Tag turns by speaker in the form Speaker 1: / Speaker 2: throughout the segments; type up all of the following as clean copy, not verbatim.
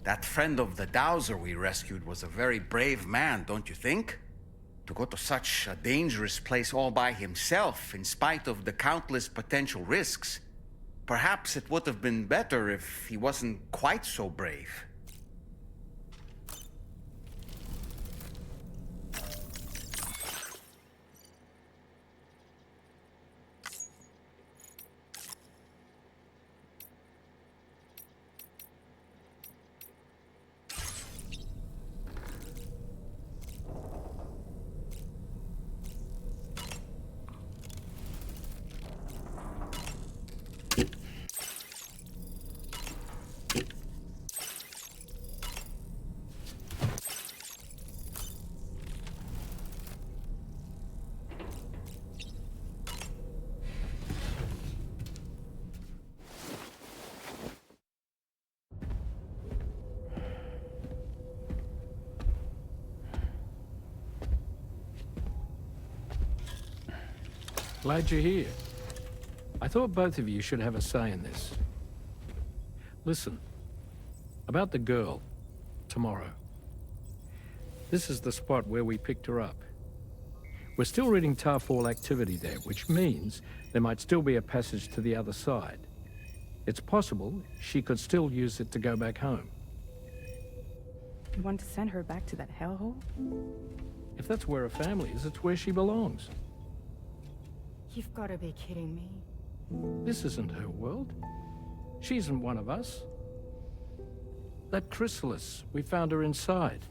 Speaker 1: That friend of the dowser we rescued was a very brave man, don't you think? To go to such a dangerous place all by himself, in spite of the countless potential risks. Perhaps it would have been better if he wasn't quite so brave.
Speaker 2: Glad you're here. I thought both of you should have a say in this. Listen, about the girl, tomorrow. This is the spot where we picked her up. We're still reading Tarfall activity there, which means there might still be a passage to the other side. It's possible she could still use it to go back home.
Speaker 3: You want to send her back to that hellhole?
Speaker 2: If that's where her family is, it's where she belongs.
Speaker 3: You've got to be kidding me.
Speaker 2: This isn't her world. She isn't one of us. That chrysalis, we found her inside.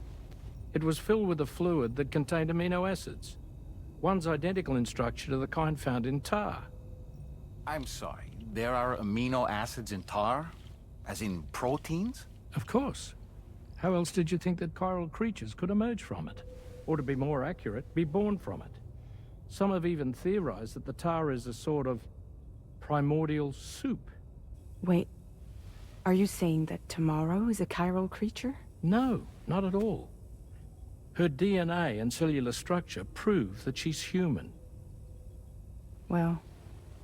Speaker 2: It was filled with a fluid that contained amino acids. One's identical in structure to the kind found in tar.
Speaker 1: I'm sorry, there are amino acids in tar? As in proteins?
Speaker 2: Of course. How else did you think that chiral creatures could emerge from it? Or to be more accurate, be born from it? Some have even theorized that the tar is a sort of primordial soup.
Speaker 3: Wait, are you saying that tomorrow is a chiral creature?
Speaker 2: No, not at all. Her DNA and cellular structure prove that she's human.
Speaker 3: Well,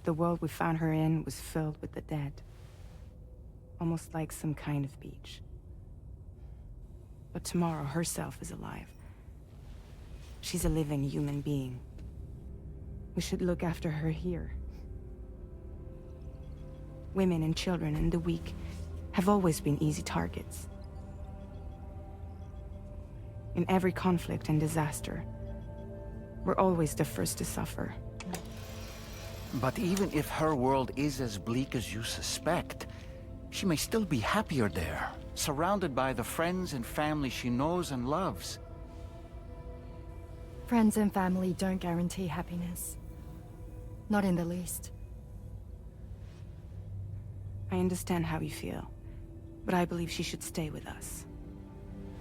Speaker 3: the world we found her in was filled with the dead. Almost like some kind of beach. But tomorrow herself is alive. She's a living human being. We should look after her here. Women and children and the weak have always been easy targets. In every conflict and disaster, we're always the first to suffer.
Speaker 1: But even if her world is as bleak as you suspect, she may still be happier there, surrounded by the friends and family she knows and loves.
Speaker 4: Friends and family don't guarantee happiness. Not in the least.
Speaker 3: I understand how you feel, but I believe she should stay with us.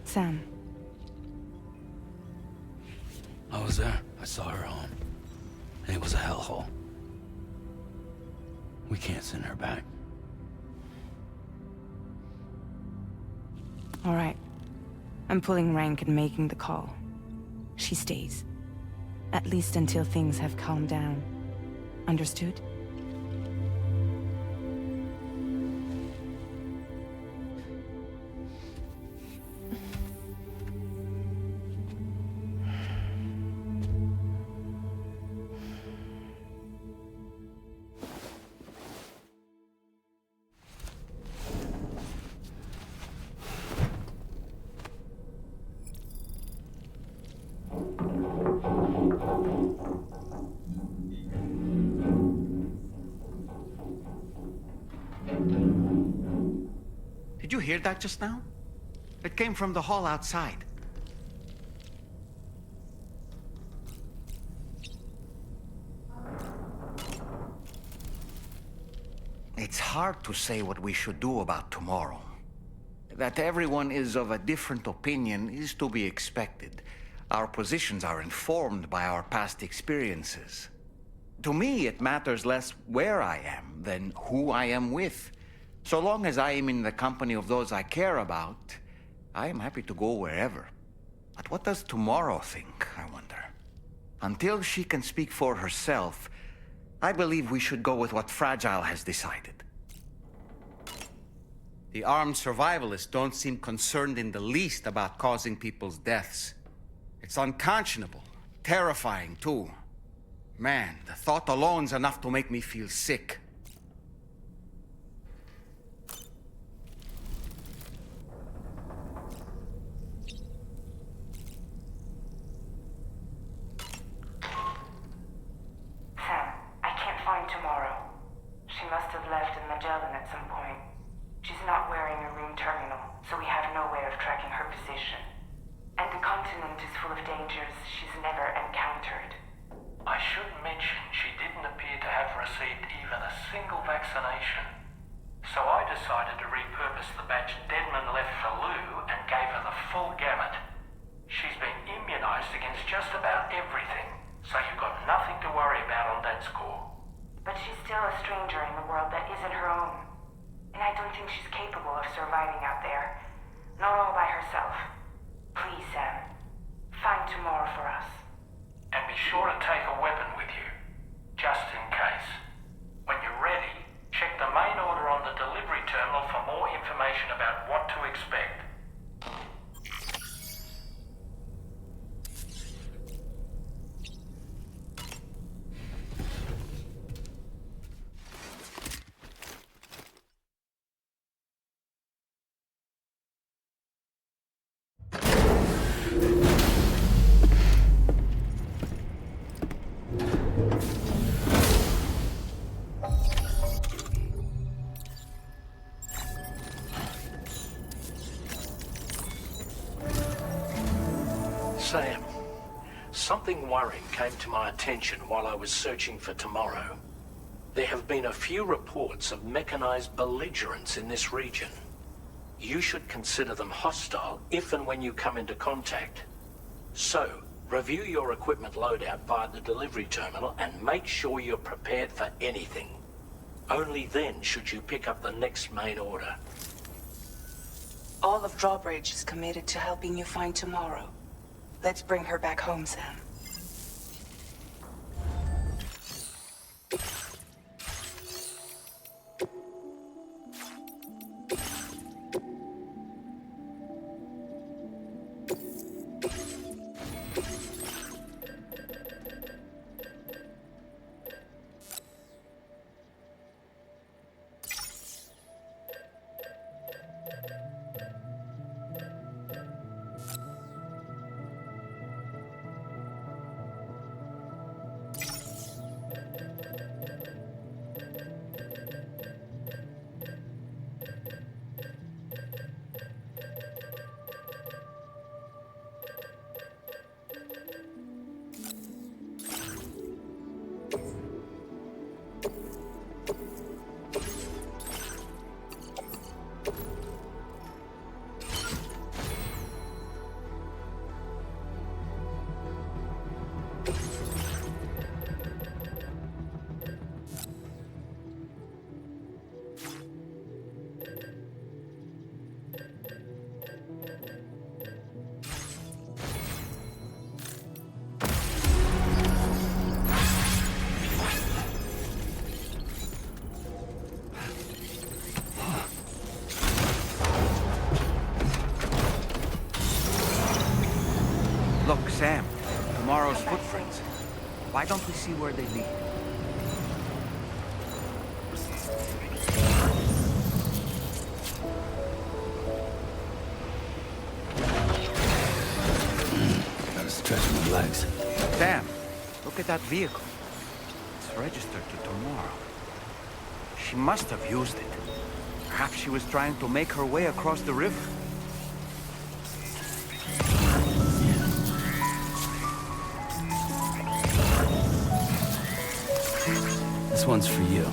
Speaker 3: Sam.
Speaker 5: I was there. I saw her home. And it was a hellhole. We can't send her back.
Speaker 3: All right. I'm pulling rank and making the call. She stays. At least until things have calmed down. Understood?
Speaker 1: Did you hear that just now? It came from the hall outside. It's hard to say what we should do about tomorrow. That everyone is of a different opinion is to be expected. Our positions are informed by our past experiences. To me, it matters less where I am than who I am with. So long as I am in the company of those I care about, I am happy to go wherever. But what does tomorrow think, I wonder? Until she can speak for herself, I believe we should go with what Fragile has decided. The armed survivalists don't seem concerned in the least about causing people's deaths. It's unconscionable, terrifying too. Man, the thought alone's enough to make me feel sick.
Speaker 3: Sam, I can't find Tomorrow. She must have left in Magellan at some point. She's not wearing a room terminal, so we have no way of tracking her position. And the continent is full of dangers she's never encountered.
Speaker 2: I should mention she didn't appear to have received even a single vaccination. So I decided to repurpose the batch Deadman left for Lou and gave her the full gamut. She's been immunized against just about everything, so you've got nothing to worry about on that score.
Speaker 3: But she's still a stranger in the world that isn't her own. And I don't think she's capable of surviving out there. Not all by herself. Please, Sam. Find Tomorrow for us.
Speaker 2: And be sure to take a weapon with you, just in case. When you're ready, check the main order on the delivery terminal for more information about what to expect. Sam, something worrying came to my attention while I was searching for Tomorrow. There have been a few reports of mechanized belligerents in this region. You should consider them hostile if and when you come into contact. So, review your equipment loadout via the delivery terminal and make sure you're prepared for anything. Only then should you pick up the next main order.
Speaker 3: All of Drawbridge is committed to helping you find Tomorrow. Let's bring her back home, Sam.
Speaker 1: Look, Sam, Tomorrow's footprints. Why don't we see where they lead?
Speaker 5: Gotta stretch my legs.
Speaker 1: Sam, look at that vehicle. It's registered to Tomorrow. She must have used it. Perhaps she was trying to make her way across the river.
Speaker 5: This one's for you.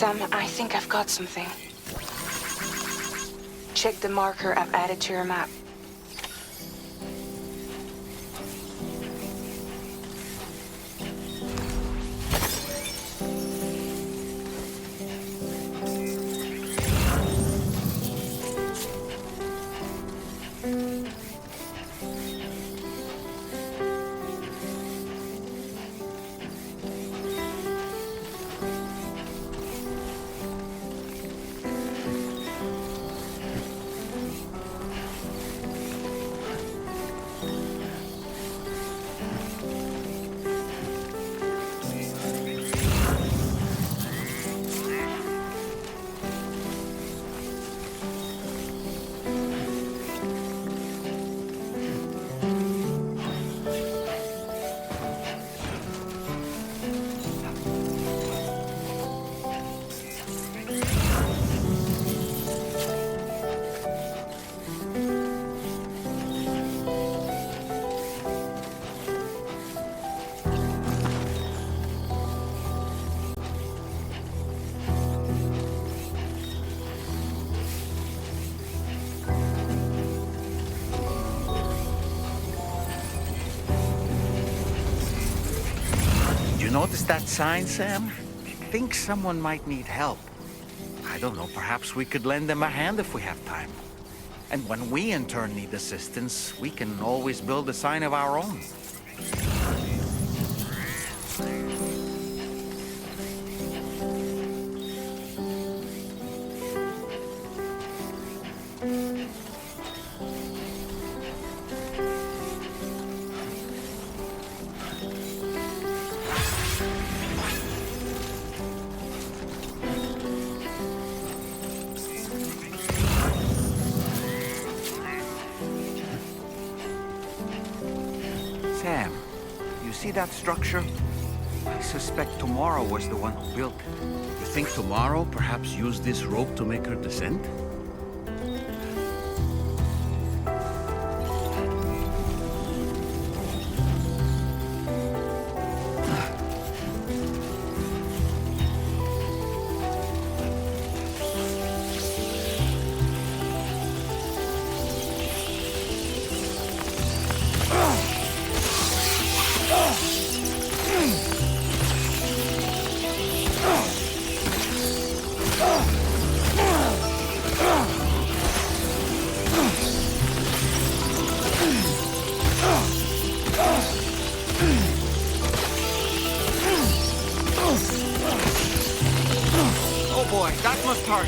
Speaker 3: Sam, I think I've got something. Check the marker I've added to your map.
Speaker 1: You notice that sign, Sam? I think someone might need help. I don't know, perhaps we could lend them a hand if we have time. And when we in turn need assistance, we can always build a sign of our own. Sam, you see that structure? I suspect Tomorrow was the one who built it. You think Tomorrow perhaps used this rope to make her descent? Oh boy, that must hurt.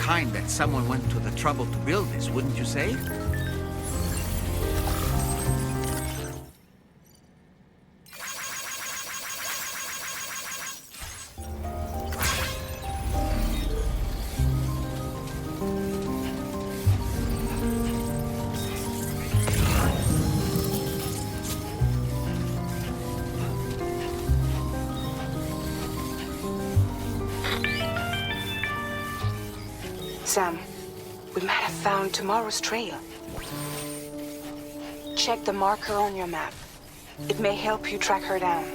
Speaker 1: kind that someone went to the trouble to build this, wouldn't you say?
Speaker 3: Sam, we might have found tomorrow's trail. Check the marker on your map. It may help you track her down.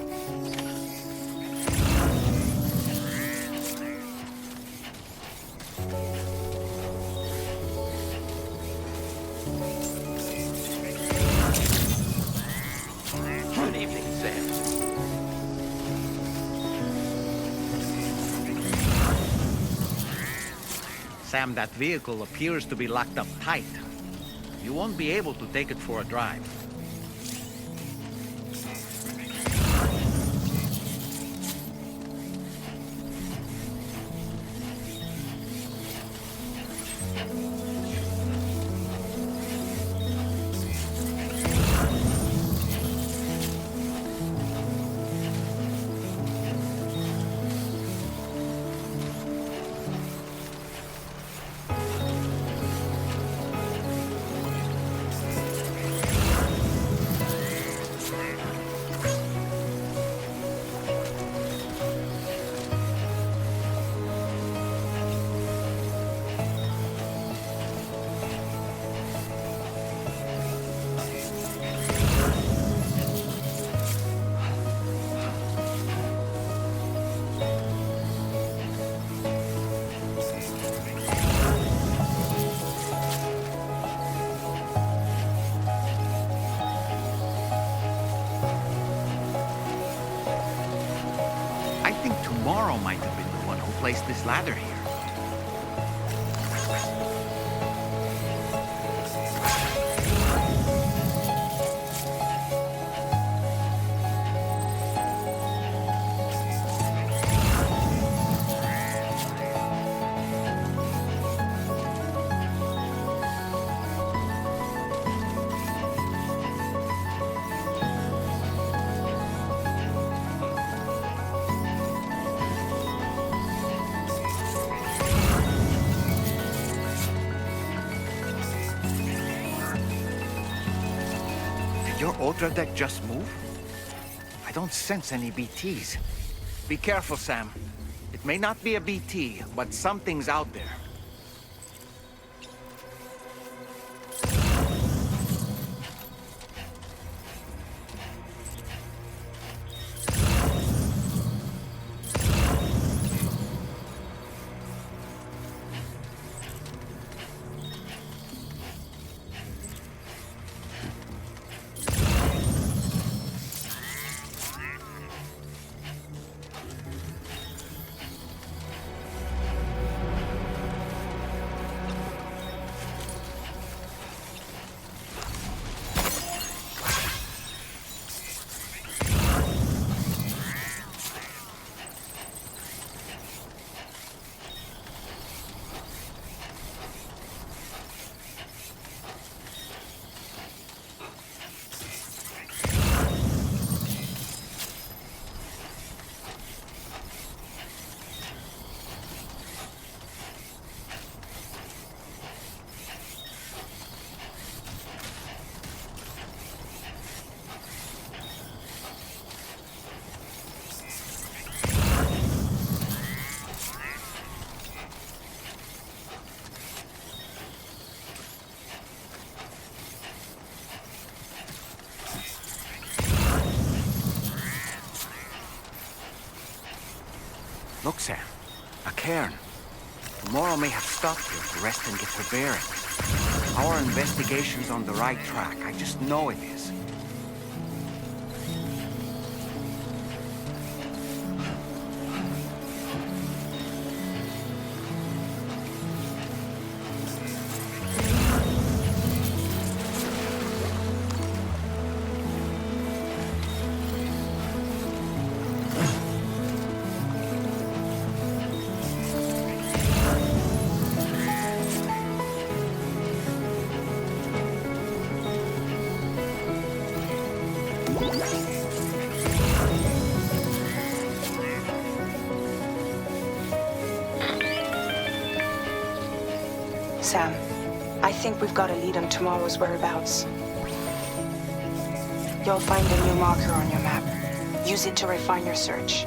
Speaker 1: Good evening, Sam. Sam, that vehicle appears to be locked up tight. You won't be able to take it for a drive. I think Tomorrow might have been the one who placed this ladder here. Did your Ultra deck just move? I don't sense any BTs. Be careful, Sam. It may not be a BT, but something's out there. Look, Sam. A cairn. Tomorrow may have stopped here to rest and get her bearings. Our investigation's on the right track. I just know it is.
Speaker 3: Sam, I think we've got a lead on tomorrow's whereabouts. You'll find a new marker on your map. Use it to refine your search.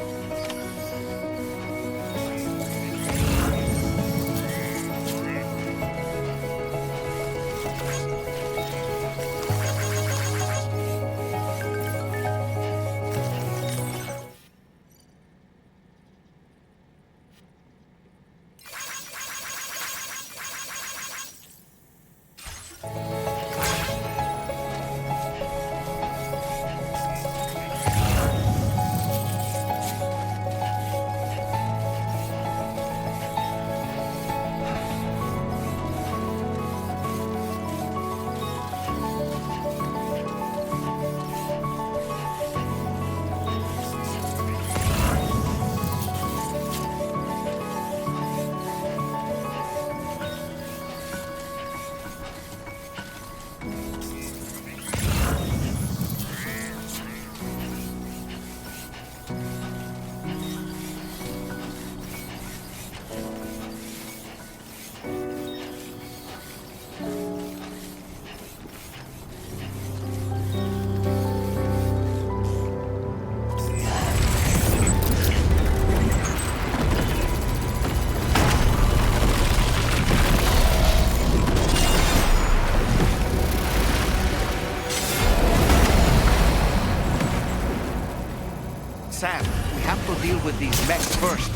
Speaker 1: Sam, we have to deal with these mechs first.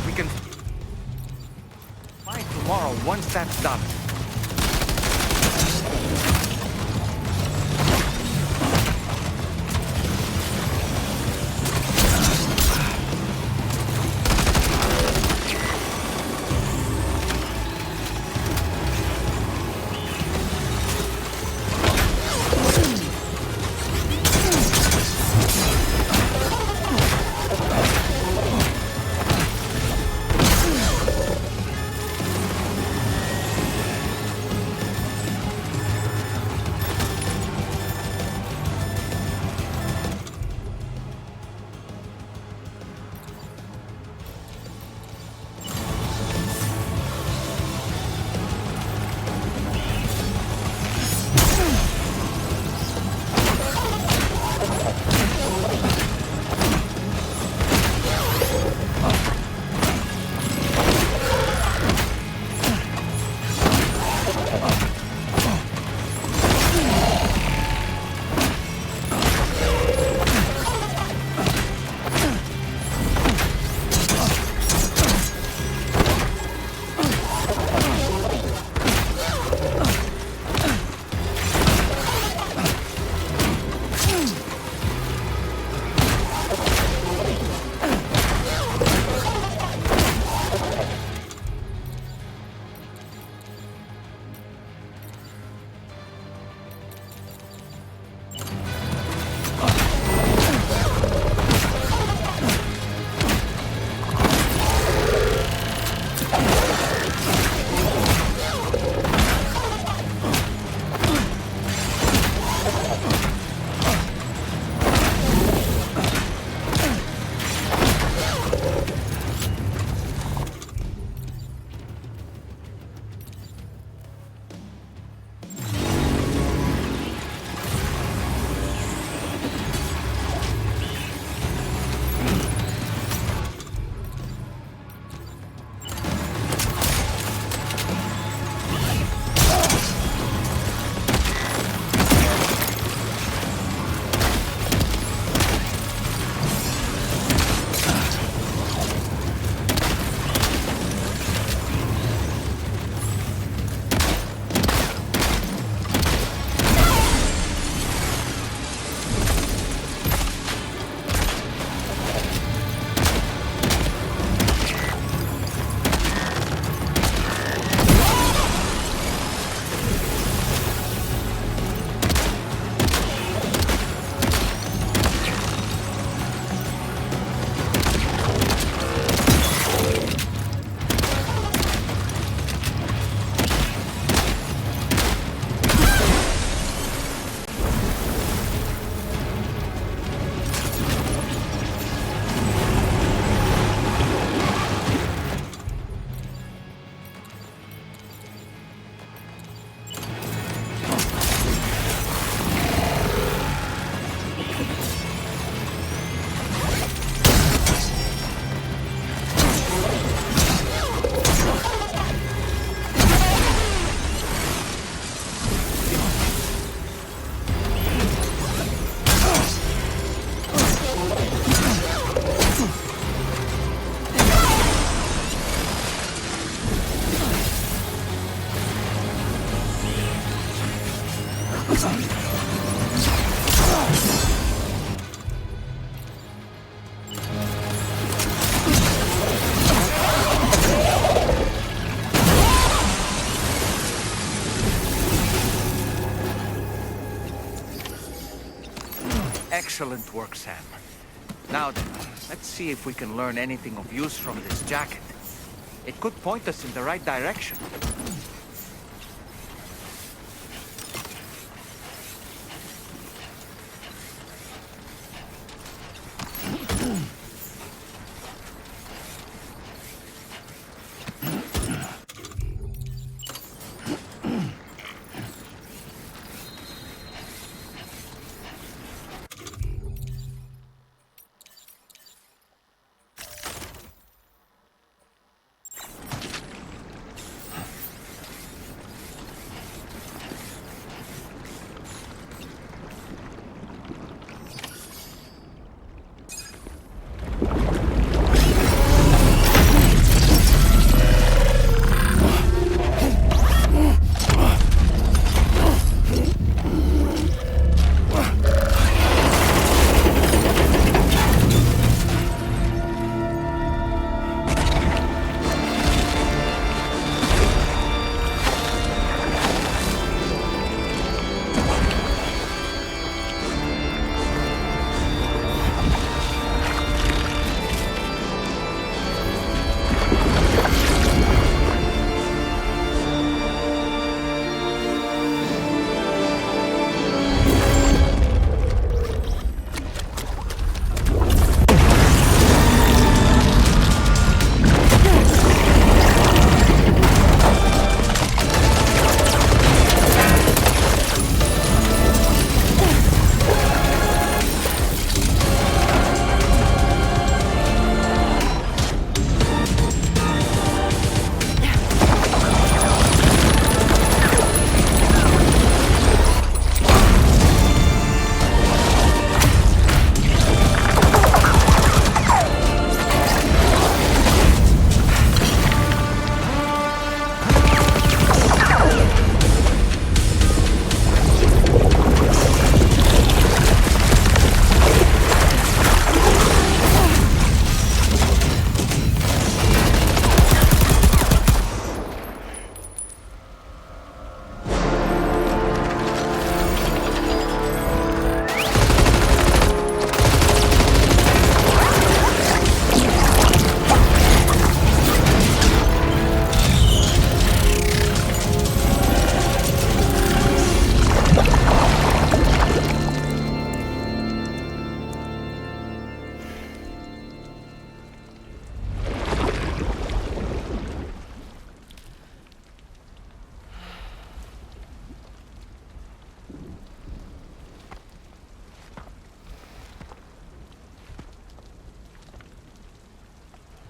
Speaker 1: We can find tomorrow once that's done. Excellent work, Sam. Now then, let's see if we can learn anything of use from this jacket. It could point us in the right direction.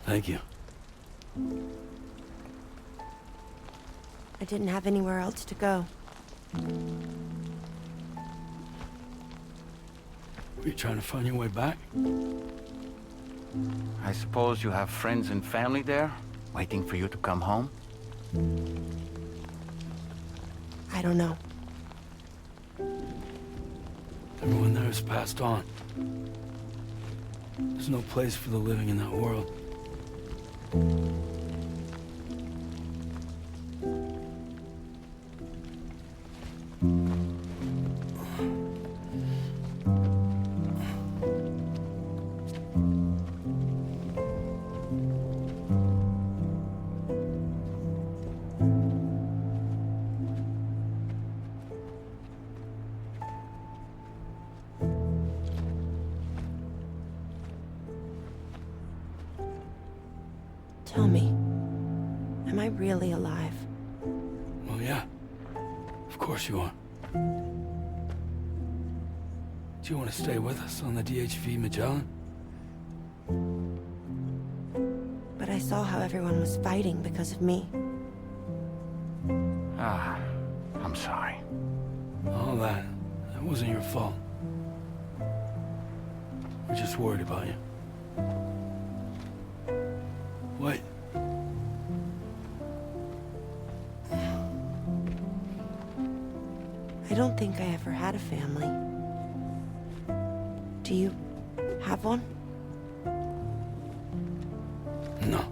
Speaker 5: Thank you.
Speaker 6: I didn't have anywhere else to go.
Speaker 5: Were you trying to find your way back?
Speaker 1: I suppose you have friends and family there, waiting for you to come home?
Speaker 6: I don't know.
Speaker 5: Everyone there has passed on. There's no place for the living in that world.
Speaker 6: Tell me, am I really alive?
Speaker 5: Well, yeah. Of course you are. Do you want to stay with us on the DHV Magellan?
Speaker 6: But I saw how everyone was fighting because of me.
Speaker 1: Ah, I'm sorry.
Speaker 5: All that wasn't your fault. We're just worried about you. Wait.
Speaker 6: I don't think I ever had a family. Do you have one?
Speaker 5: No.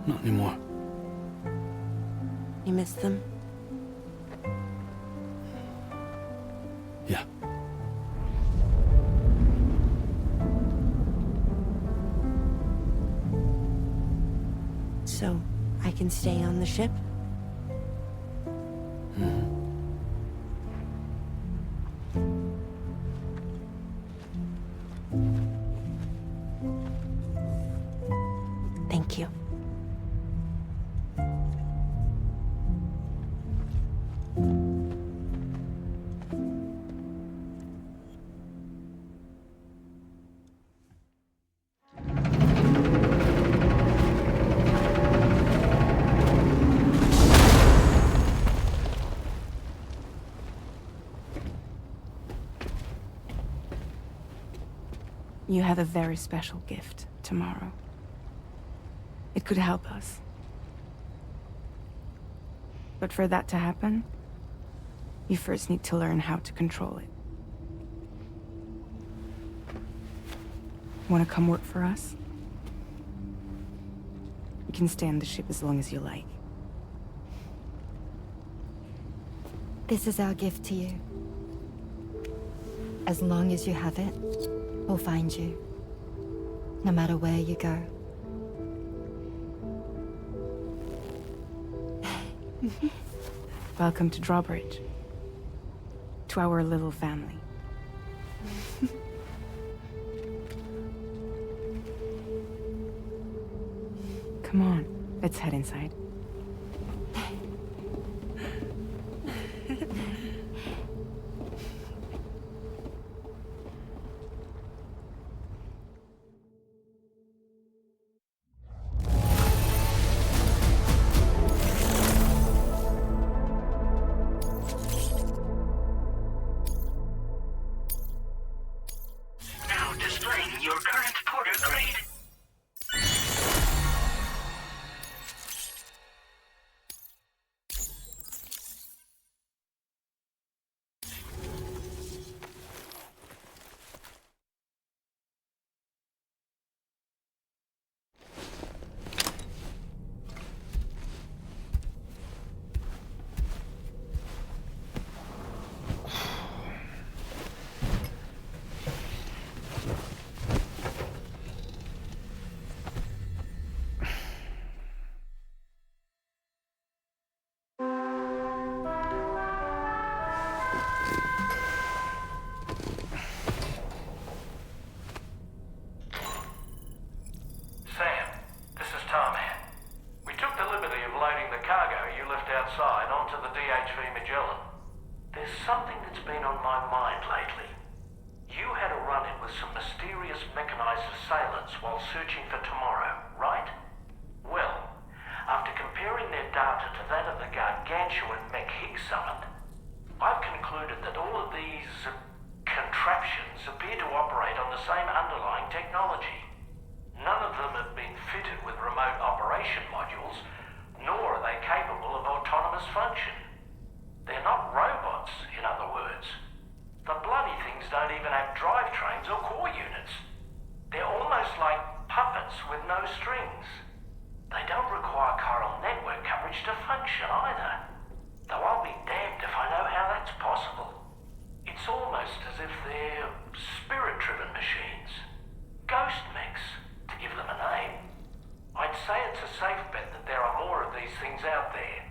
Speaker 5: Not anymore.
Speaker 6: You miss them?
Speaker 5: Yeah.
Speaker 6: can stay on the ship? Thank you.
Speaker 3: You have a very special gift tomorrow. It could help us. But for that to happen, you first need to learn how to control it. Want to come work for us? You can stay on the ship as long as you like.
Speaker 4: This is our gift to you. As long as you have it, we'll find you. No matter where you go.
Speaker 3: Welcome to Drawbridge. To our little family. Come on, let's head inside.
Speaker 7: Now displaying your current porter grade.
Speaker 2: Sam, this is Tarman. We took the liberty of loading the cargo you left outside onto the DHV Magellan. There's something that's been on my mind lately. You had a run-in with some mysterious mechanized assailants while searching for Tomorrow, right? Well, after comparing their data to that of the gargantuan mech Higgs summoned, I've concluded that all of these contraptions appear to operate on the same underlying technology. None of them have been fitted with remote operation modules, nor are they capable of autonomous function. They're not robots, in other words. The bloody things don't even have drivetrains or core units. They're almost like puppets with no strings. They don't require chiral network coverage to function either. Though I'll be damned if I know how that's possible. It's almost as if they're spirit-driven machines. Ghost mechs, to give them a name. I'd say it's a safe bet that there are more of these things out there.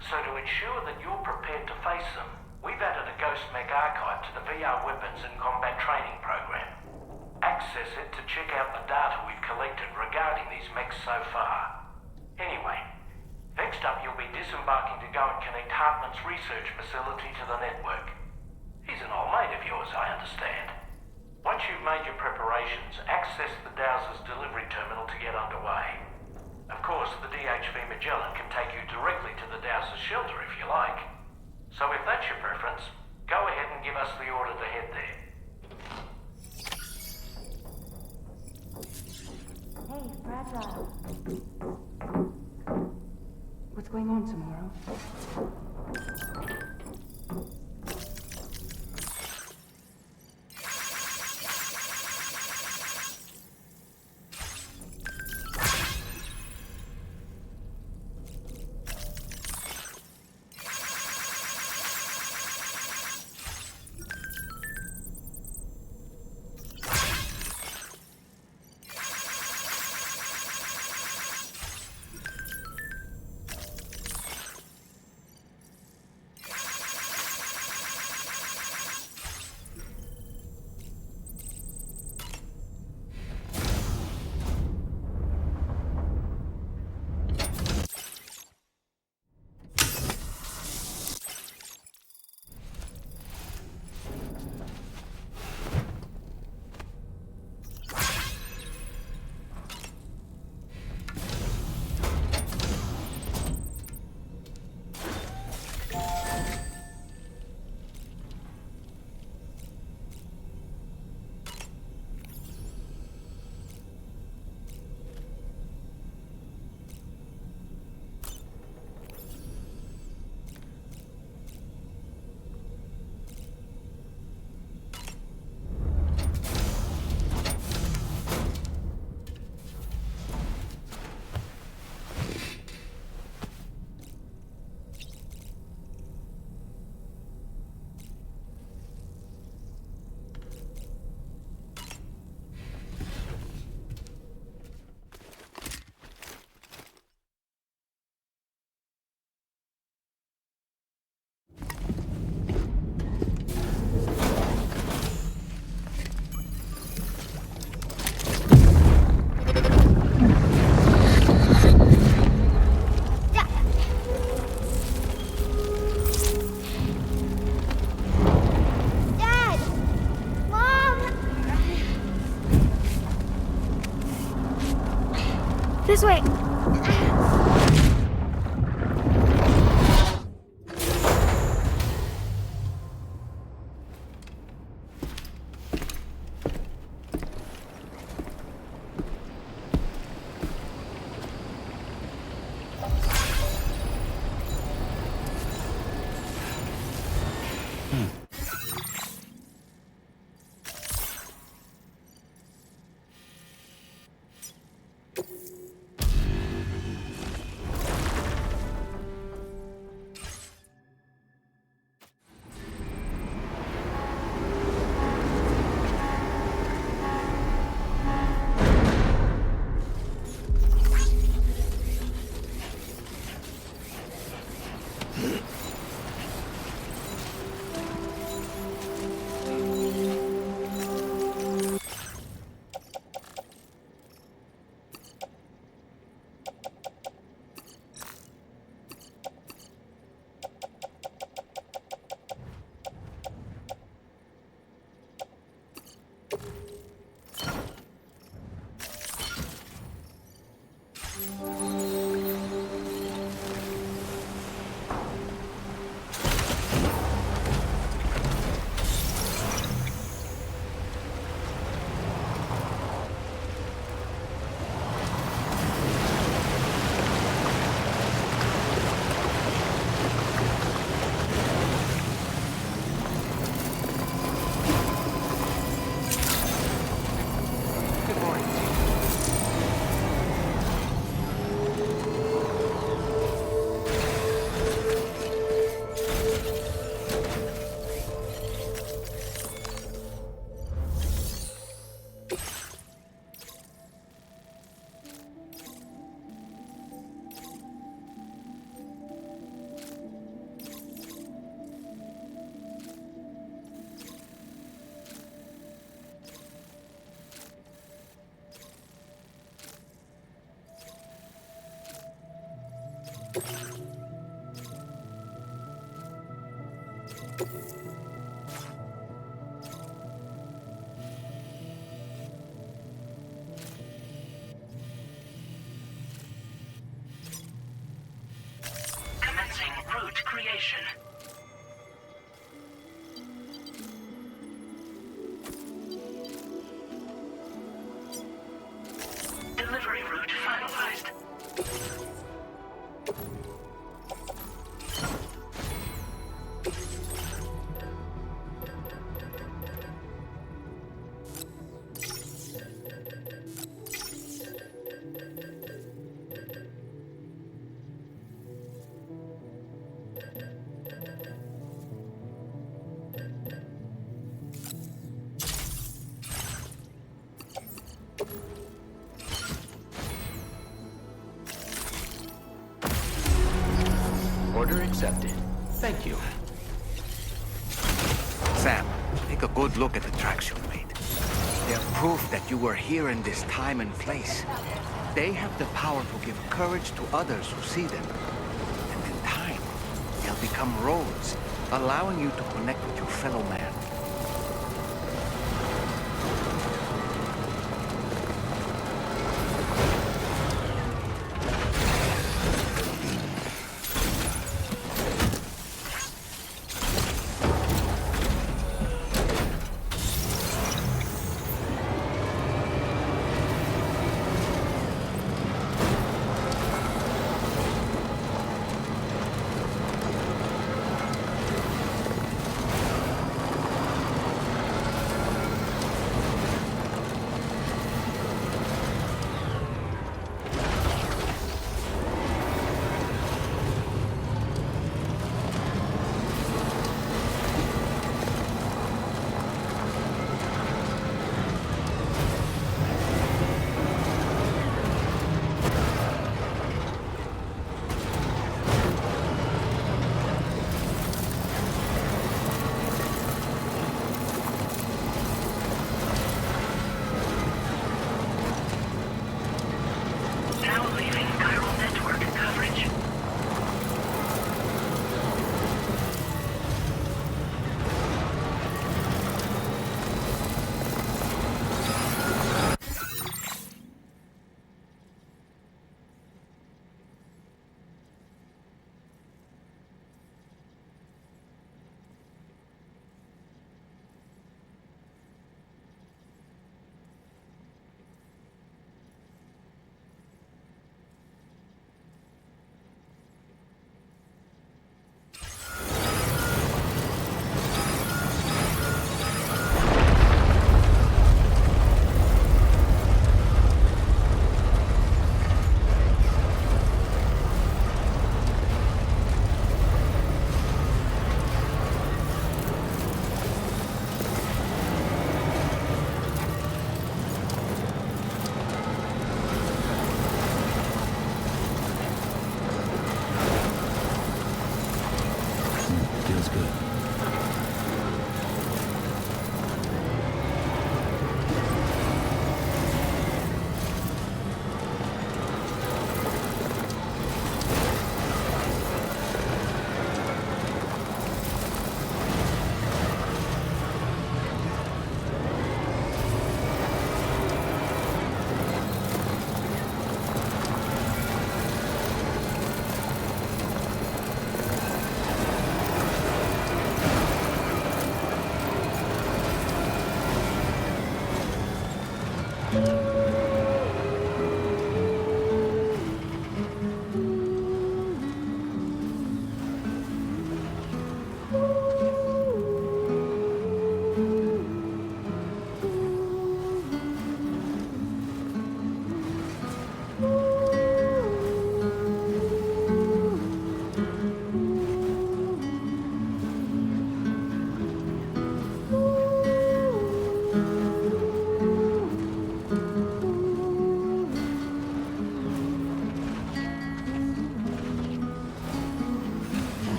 Speaker 2: So to ensure that you're prepared to face them, we've added a Ghost Mech archive to the VR Weapons and Combat Training program. Access it to check out the data we've collected regarding these mechs so far. Anyway, next up you'll be disembarking to go and connect Hartman's research facility to the network. He's an old mate of yours, I understand. Once you've made your preparations, access the Dowser's delivery terminal to get underway. Of course, the DHV Magellan can take you directly to the Dowser's shelter if you like. So if that's your preference, go ahead and give us the order to head there.
Speaker 3: Hey, Fragile. What's going on tomorrow?
Speaker 8: This way.
Speaker 7: Commencing route creation. Delivery route finalized.
Speaker 9: Order accepted. Thank you.
Speaker 1: Sam, take a good look at the tracks you've made. They're proof that you were here in this time and place. They have the power to give courage to others who see them. And in time, they'll become roads, allowing you to connect with your fellow man.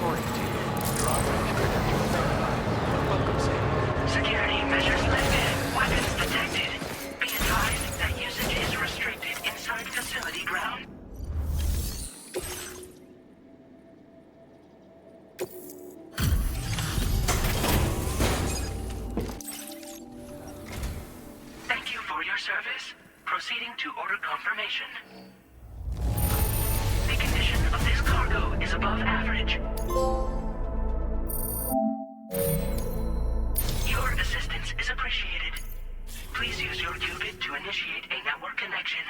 Speaker 9: Reporting to you. Drawbridge credentials verified. Welcome, Sam.
Speaker 7: Security measures lifted. Weapons detected. Be advised that usage is restricted inside facility ground. Thank you for your service. Proceeding to order confirmation. The condition of this cargo is above average. Your assistance is appreciated. Please use your qubit to initiate a network connection.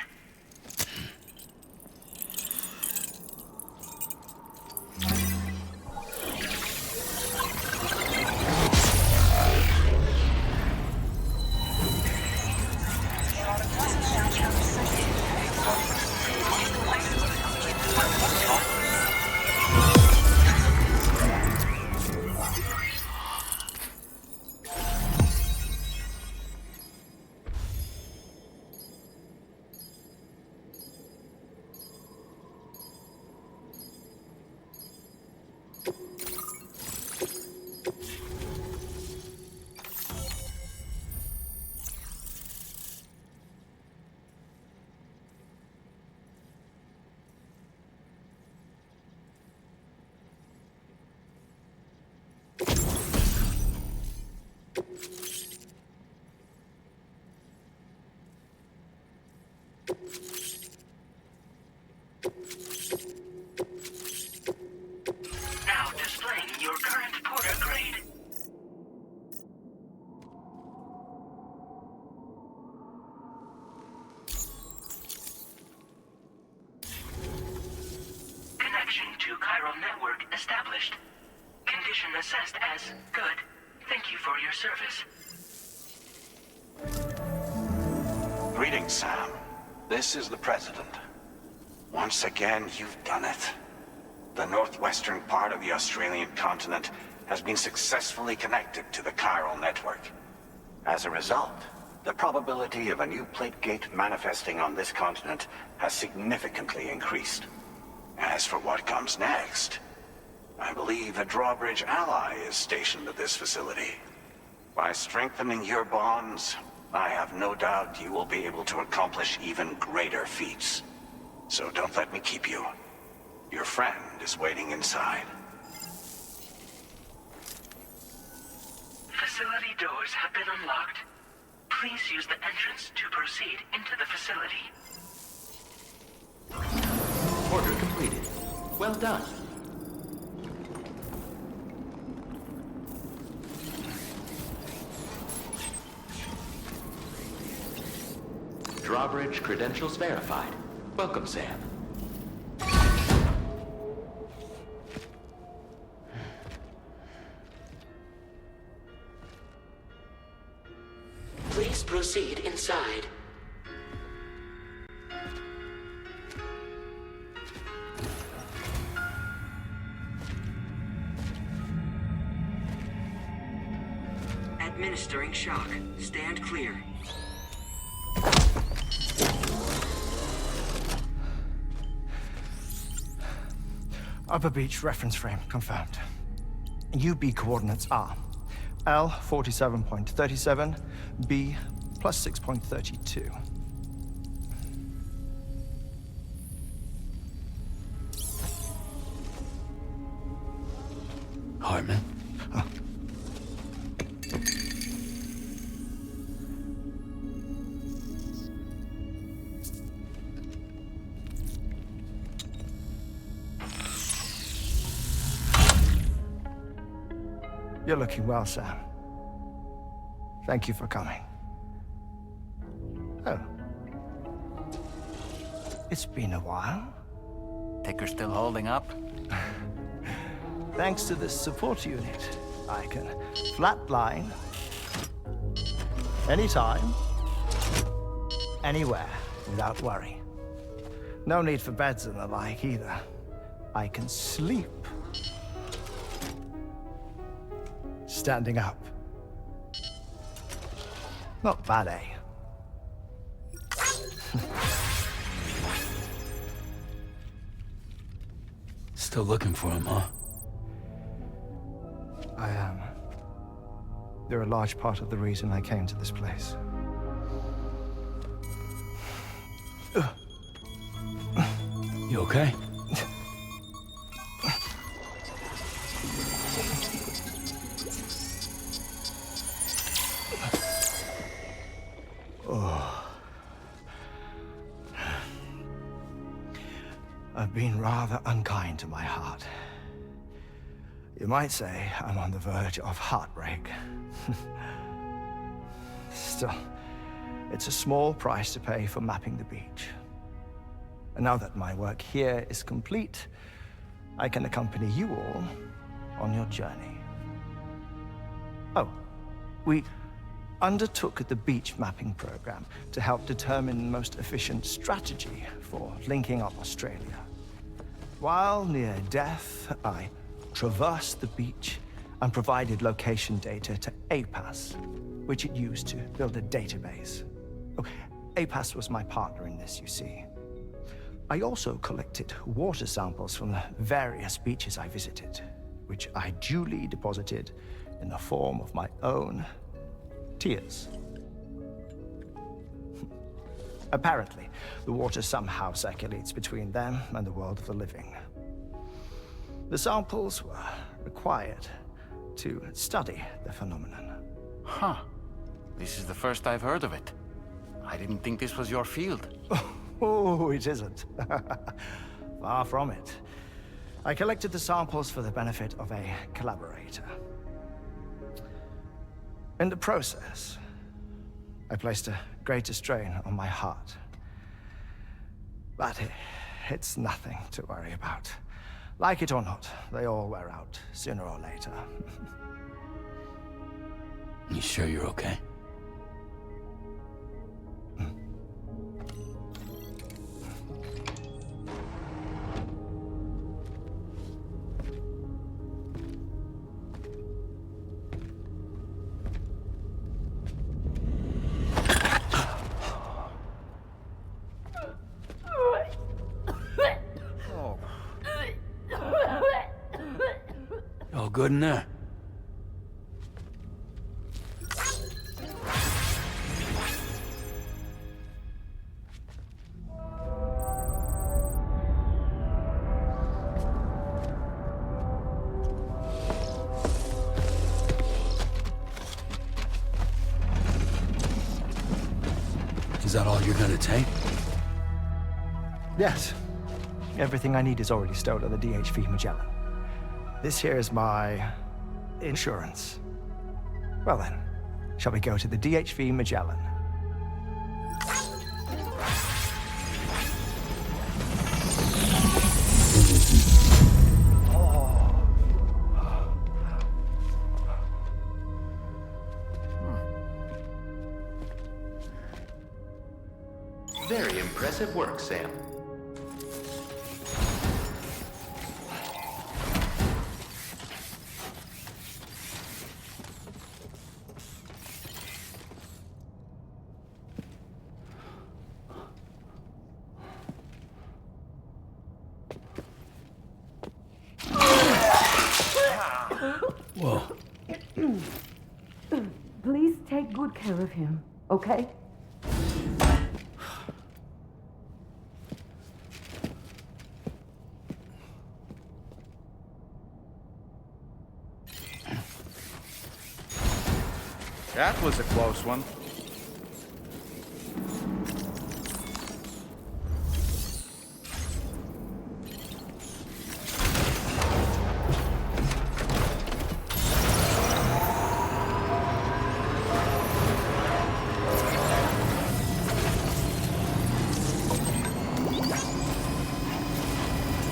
Speaker 7: Now displaying your current porter grade. Connection to chiral network established. Condition assessed as good. Thank you for your service.
Speaker 8: Greetings, Sam. This is the President. Once again, you've done it. The northwestern part of the Australian continent has been successfully connected to the chiral network. As a result, the probability of a new plate gate manifesting on this continent has significantly increased. As for what comes next, I believe a drawbridge ally is stationed at this facility. By strengthening your bonds, I have no doubt you will be able to accomplish even greater feats. So don't let me keep you. Your friend is waiting inside.
Speaker 7: Facility doors have been unlocked. Please use the entrance to proceed into the facility.
Speaker 9: Order completed. Well done. Drawbridge credentials verified. Welcome, Sam.
Speaker 7: Please proceed inside. Administering shock. Stand clear.
Speaker 10: Upper Beach reference frame confirmed. UB coordinates are L 47.37, B plus 6.32.
Speaker 5: Hartman?
Speaker 10: You're looking well, Sam. Thank you for coming. Oh. It's been a while.
Speaker 1: Ticker's still holding up?
Speaker 10: Thanks to this support unit, I can flatline anytime, anywhere, without worry. No need for beds and the like either. I can sleep standing up. Not bad, eh?
Speaker 5: Still looking for him, huh?
Speaker 10: They're a large part of the reason I came to this place.
Speaker 5: You okay?
Speaker 10: I've been rather unkind to my heart. You might say I'm on the verge of heartbreak. Still, it's a small price to pay for mapping the beach. And now that my work here is complete, I can accompany you all on your journey. Oh, we undertook the beach mapping program to help determine the most efficient strategy for linking up Australia. While near death, I traversed the beach and provided location data to APAS, which it used to build a database. Oh, APAS was my partner in this, you see. I also collected water samples from the various beaches I visited, which I duly deposited in the form of my own tears. Apparently, the water somehow circulates between them and the world of the living. The samples were required to study the phenomenon.
Speaker 1: Huh. This is the first I've heard of it. I didn't think this was your field.
Speaker 10: Oh, it isn't. Far from it. I collected the samples for the benefit of a collaborator. In the process, I placed a greater strain on my heart. But it's nothing to worry about. Like it or not, they all wear out, sooner or later.
Speaker 5: You sure you're okay? All good in there? Is that all you're gonna take?
Speaker 10: Yes. Everything I need is already stowed on the DHV Magellan. This here is my insurance. Well then, shall we go to the DHV Magellan?
Speaker 9: Very impressive work, Sam.
Speaker 5: Whoa.
Speaker 11: Please take good care of him, okay?
Speaker 1: That was a close one.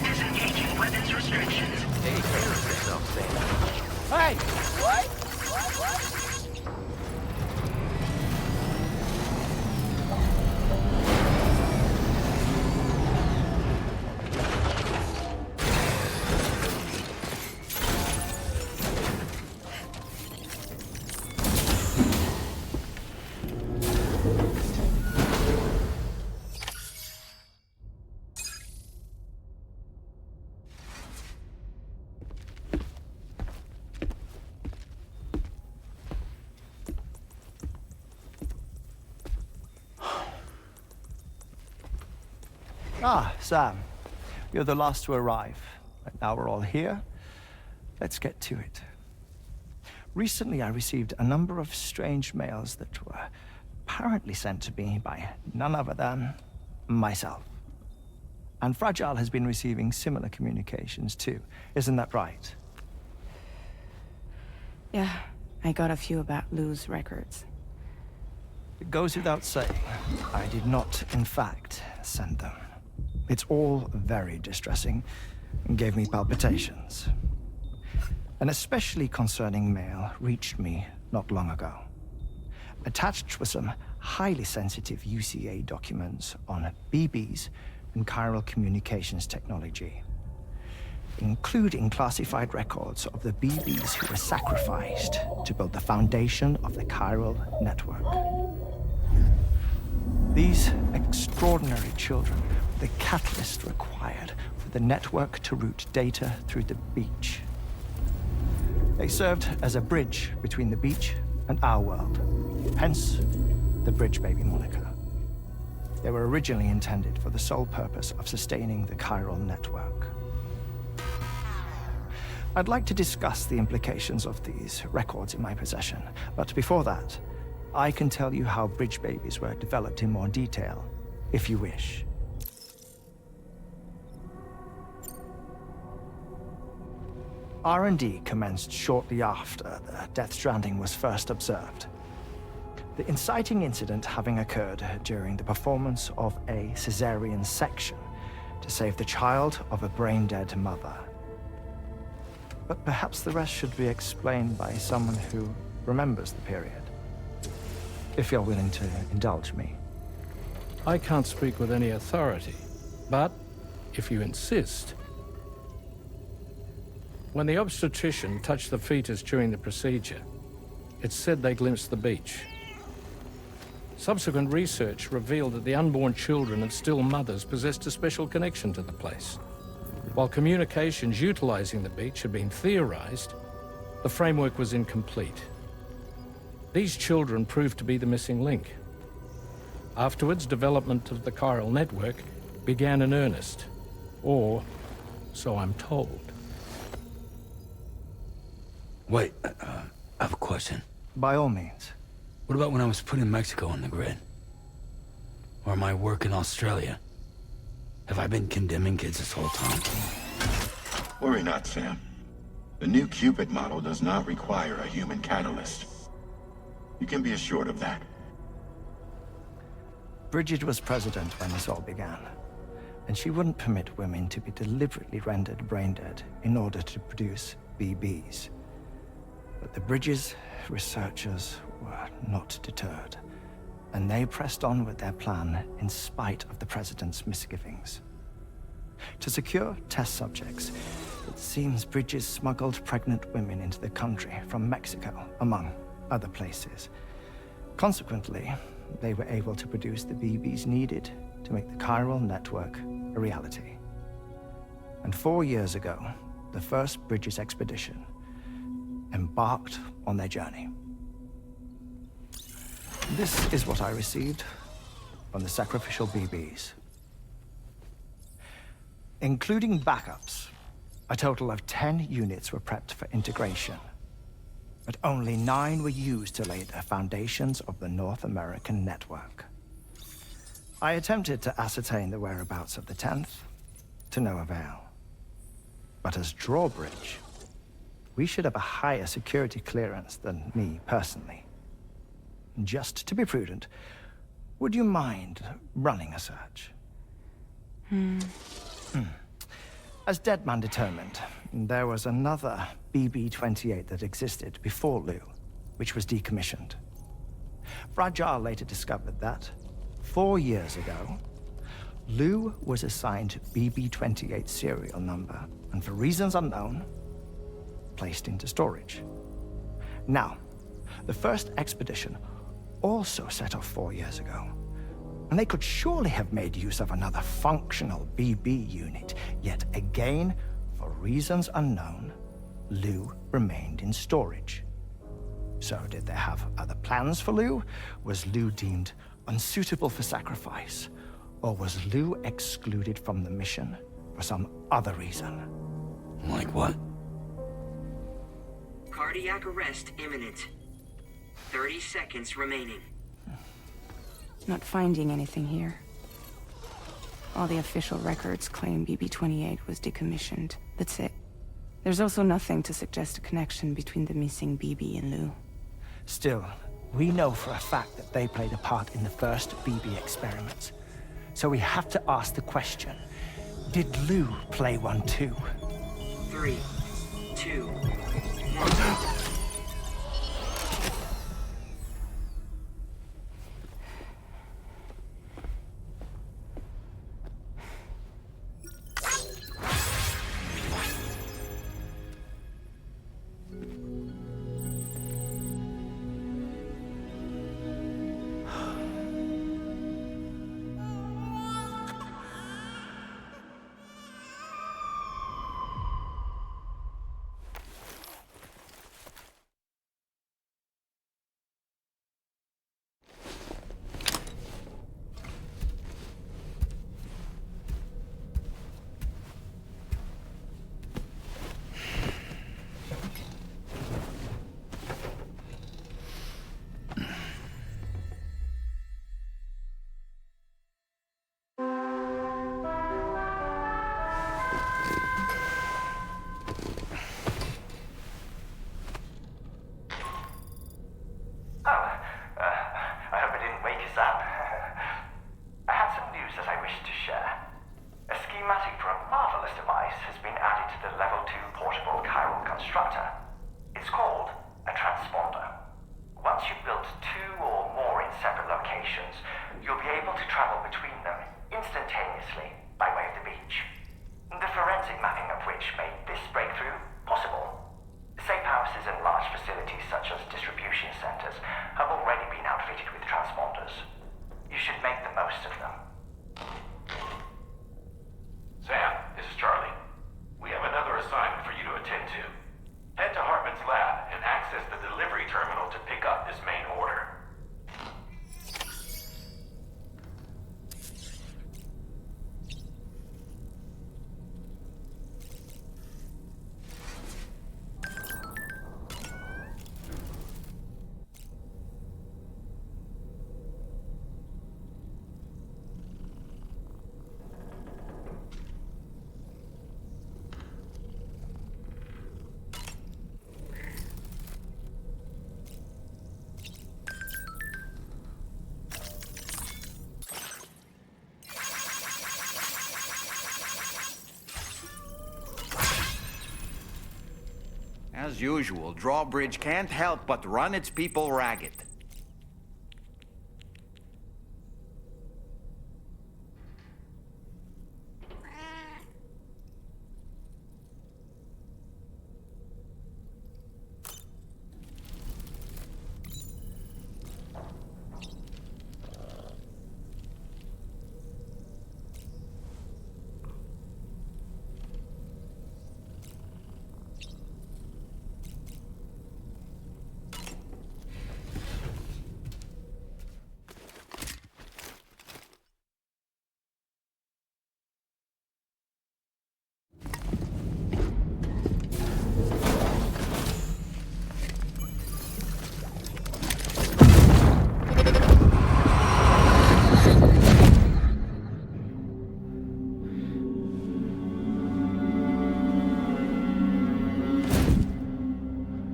Speaker 7: Disengaging weapons restrictions.
Speaker 9: Take care of yourself, Sam.
Speaker 2: Hey!
Speaker 10: Ah, Sam. You're the last to arrive. And now we're all here. Let's get to it. Recently, I received a number of strange mails that were apparently sent to me by none other than myself. And Fragile has been receiving similar communications too. Isn't that right?
Speaker 3: Yeah, I got a few about Lou's records.
Speaker 10: It goes without saying, I did not, in fact, send them. It's all very distressing and gave me palpitations. An especially concerning mail reached me not long ago. Attached were some highly sensitive UCA documents on BBs and chiral communications technology, including classified records of the BBs who were sacrificed to build the foundation of the chiral network. These extraordinary children were the catalyst required for the network to route data through the beach. They served as a bridge between the beach and our world, hence the Bridge Baby moniker. They were originally intended for the sole purpose of sustaining the chiral network. I'd like to discuss the implications of these records in my possession, but before that, I can tell you how Bridge Babies were developed in more detail, if you wish. R&D commenced shortly after the Death Stranding was first observed. The inciting incident having occurred during the performance of a cesarean section to save the child of a brain-dead mother. But perhaps the rest should be explained by someone who remembers the period. If you're willing to indulge me.
Speaker 2: I can't speak with any authority, but if you insist. When the obstetrician touched the fetus during the procedure, it's said they glimpsed the beach. Subsequent research revealed that the unborn children and still mothers possessed a special connection to the place. While communications utilizing the beach had been theorized, the framework was incomplete. These children proved to be the missing link. Afterwards, development of the chiral network began in earnest, or so I'm told.
Speaker 5: Wait, I have a question.
Speaker 10: By all means.
Speaker 5: What about when I was putting Mexico on the grid? Or my work in Australia? Have I been condemning kids this whole time?
Speaker 12: Worry not, Sam. The new Cupid model does not require a human catalyst. You can be assured of that.
Speaker 10: Bridget was president when this all began, and she wouldn't permit women to be deliberately rendered brain-dead in order to produce BBs. But the Bridges researchers were not deterred, and they pressed on with their plan in spite of the president's misgivings. To secure test subjects, it seems Bridges smuggled pregnant women into the country from Mexico, among other places. Consequently, they were able to produce the BBs needed to make the chiral network a reality. And 4 years ago, the first Bridges expedition embarked on their journey. This is what I received from the sacrificial BBs. Including backups, a total of 10 units were prepped for integration, but only 9 were used to lay the foundations of the North American network. I attempted to ascertain the whereabouts of the 10th, to no avail. But as drawbridge, we should have a higher security clearance than me personally. Just to be prudent, would you mind running a search? As Deadman determined, there was another BB-28 that existed before Lou, which was decommissioned. Fragile later discovered that, 4 years ago, Lou was assigned BB-28 serial number, and for reasons unknown, placed into storage. Now, the first expedition also set off 4 years ago, and they could surely have made use of another functional BB unit, yet again, for reasons unknown, Lou remained in storage. So did they have other plans for Lou? Was Lou deemed unsuitable for sacrifice? Or was Lou excluded from the mission for some other reason?
Speaker 5: Like what?
Speaker 13: Cardiac arrest imminent. 30 seconds remaining.
Speaker 3: Not finding anything here. All the official records claim BB-28 was decommissioned. That's it. There's also nothing to suggest a connection between the missing BB and Lou.
Speaker 10: Still, we know for a fact that they played a part in the first BB experiments. So we have to ask the question, did Lou play one too?
Speaker 13: 3, 2, 1.
Speaker 1: As usual, Drawbridge can't help but run its people ragged.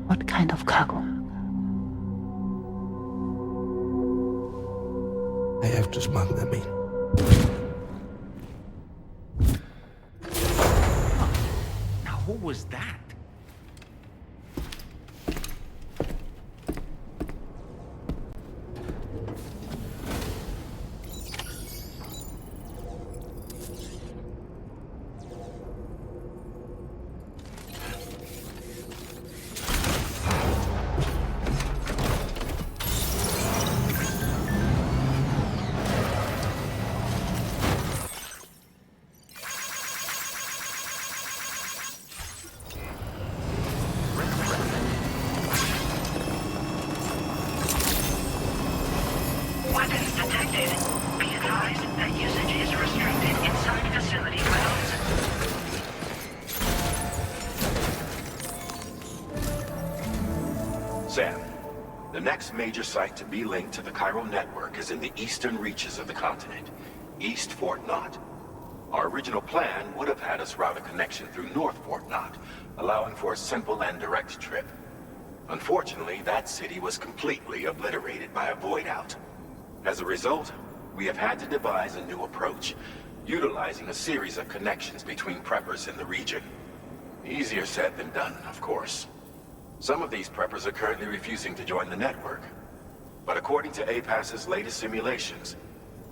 Speaker 11: What kind of cargo?
Speaker 14: I have to smuggle them in.
Speaker 1: Now, who was that?
Speaker 12: Sam, the next major site to be linked to the Cairo network is in the eastern reaches of the continent, East Fort Knott. Our original plan would have had us route a connection through North Fort Knott, allowing for a simple and direct trip. Unfortunately, that city was completely obliterated by a void out. As a result, we have had to devise a new approach, utilizing a series of connections between preppers in the region. Easier said than done, of course. Some of these preppers are currently refusing to join the network. But according to APAS's latest simulations,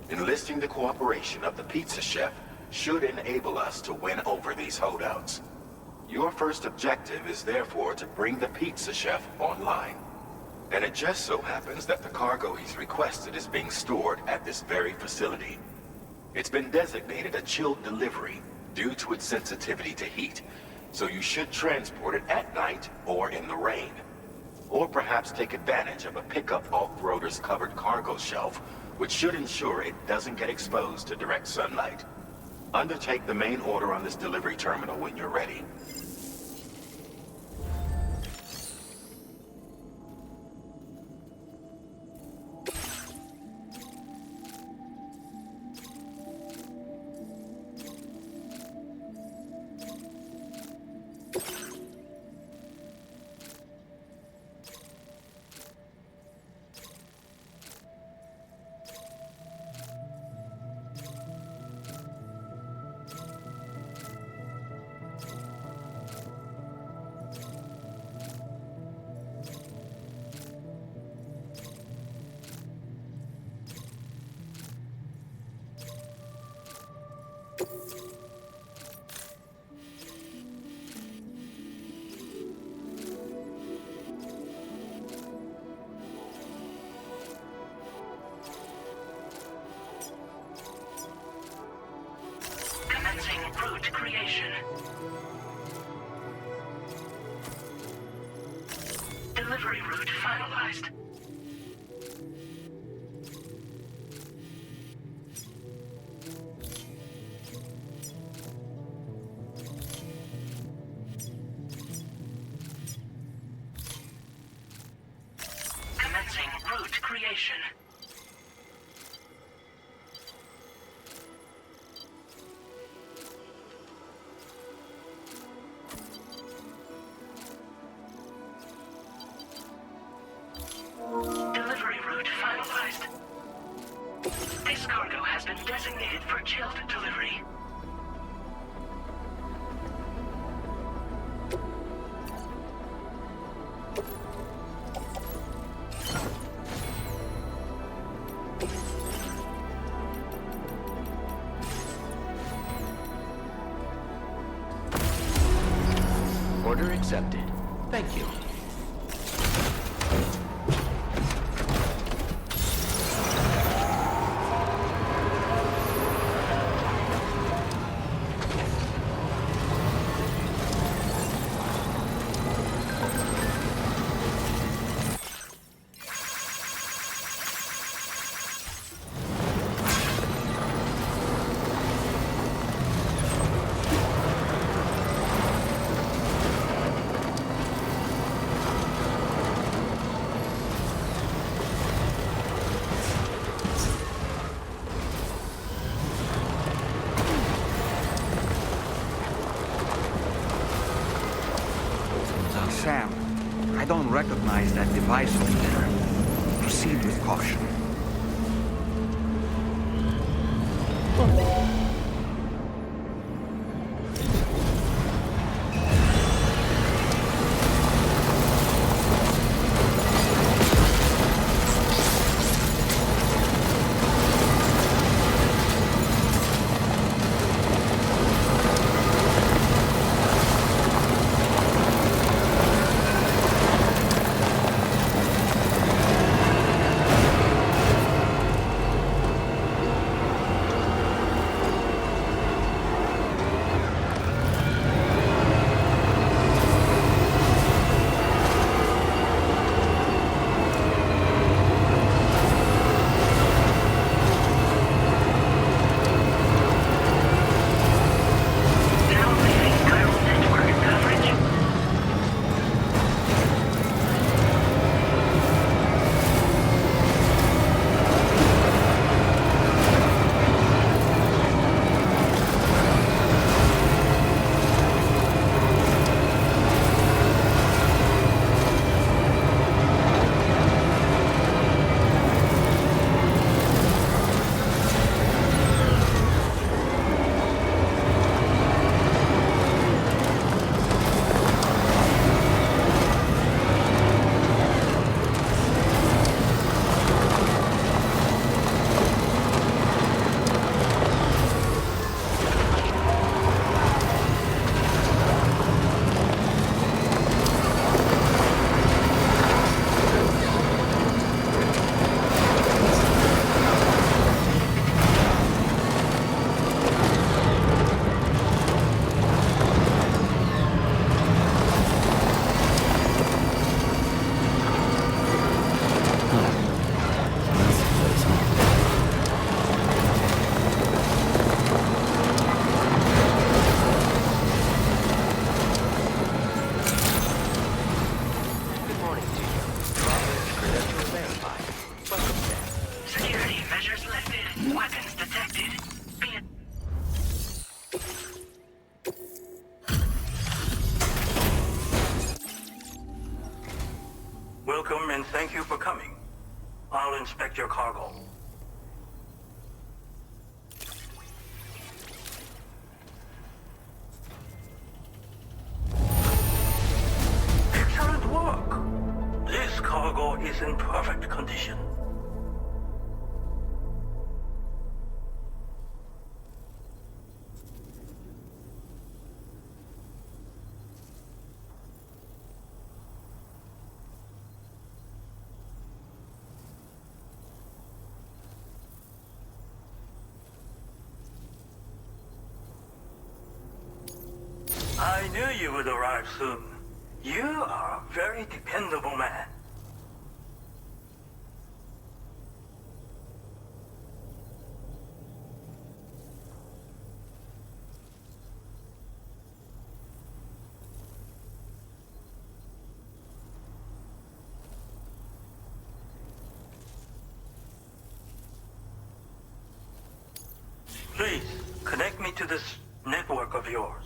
Speaker 12: enlisting the cooperation of the pizza chef should enable us to win over these holdouts. Your first objective is therefore to bring the pizza chef online. And it just so happens that the cargo he's requested is being stored at this very facility. It's been designated a chilled delivery due to its sensitivity to heat, so you should transport it at night or in the rain. Or perhaps take advantage of a pickup off-roader's covered cargo shelf, which should ensure it doesn't get exposed to direct sunlight. Undertake the main order on this delivery terminal when you're ready.
Speaker 7: Commencing route creation. Delivery route finalized. Commencing route creation. Delivery route finalized. This cargo has been designated for chilled delivery.
Speaker 9: Order accepted. Thank you.
Speaker 1: Sam, I don't recognize that device over there. Proceed with caution.
Speaker 15: Welcome and thank you for coming. I'll inspect your cargo. Excellent work. This cargo is in perfect condition. I knew you would arrive soon. You are a very dependable man. Please, connect me to this network of yours.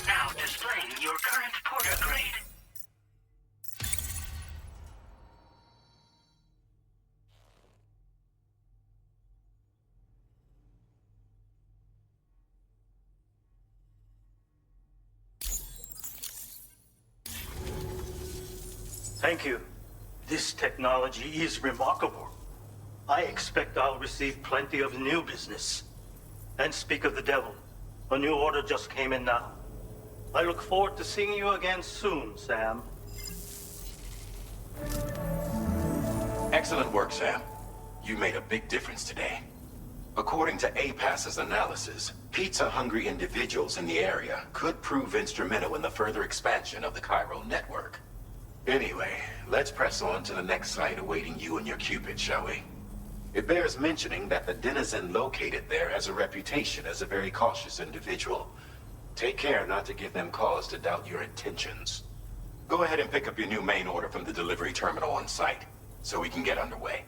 Speaker 7: Now displaying your current porter grade.
Speaker 15: Thank you. This technology is remarkable. I expect I'll receive plenty of new business. And speak of the devil, a new order just came in now. I look forward to seeing you again soon, Sam.
Speaker 12: Excellent work, Sam. You made a big difference today. According to APAS's analysis, pizza-hungry individuals in the area could prove instrumental in the further expansion of the Cairo network. Anyway, let's press on to the next site awaiting you and your Cupid, shall we? It bears mentioning that the denizen located there has a reputation as a very cautious individual. Take care not to give them cause to doubt your intentions. Go ahead and pick up your new main order from the delivery terminal on site, so we can get underway.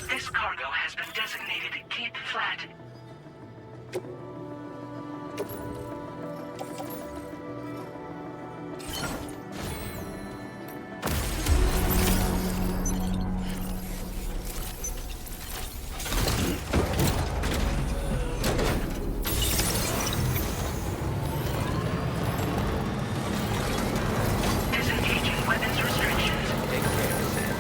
Speaker 7: This cargo has been designated Keep Flat. Disengaging weapons restrictions.
Speaker 1: Take care, Sam.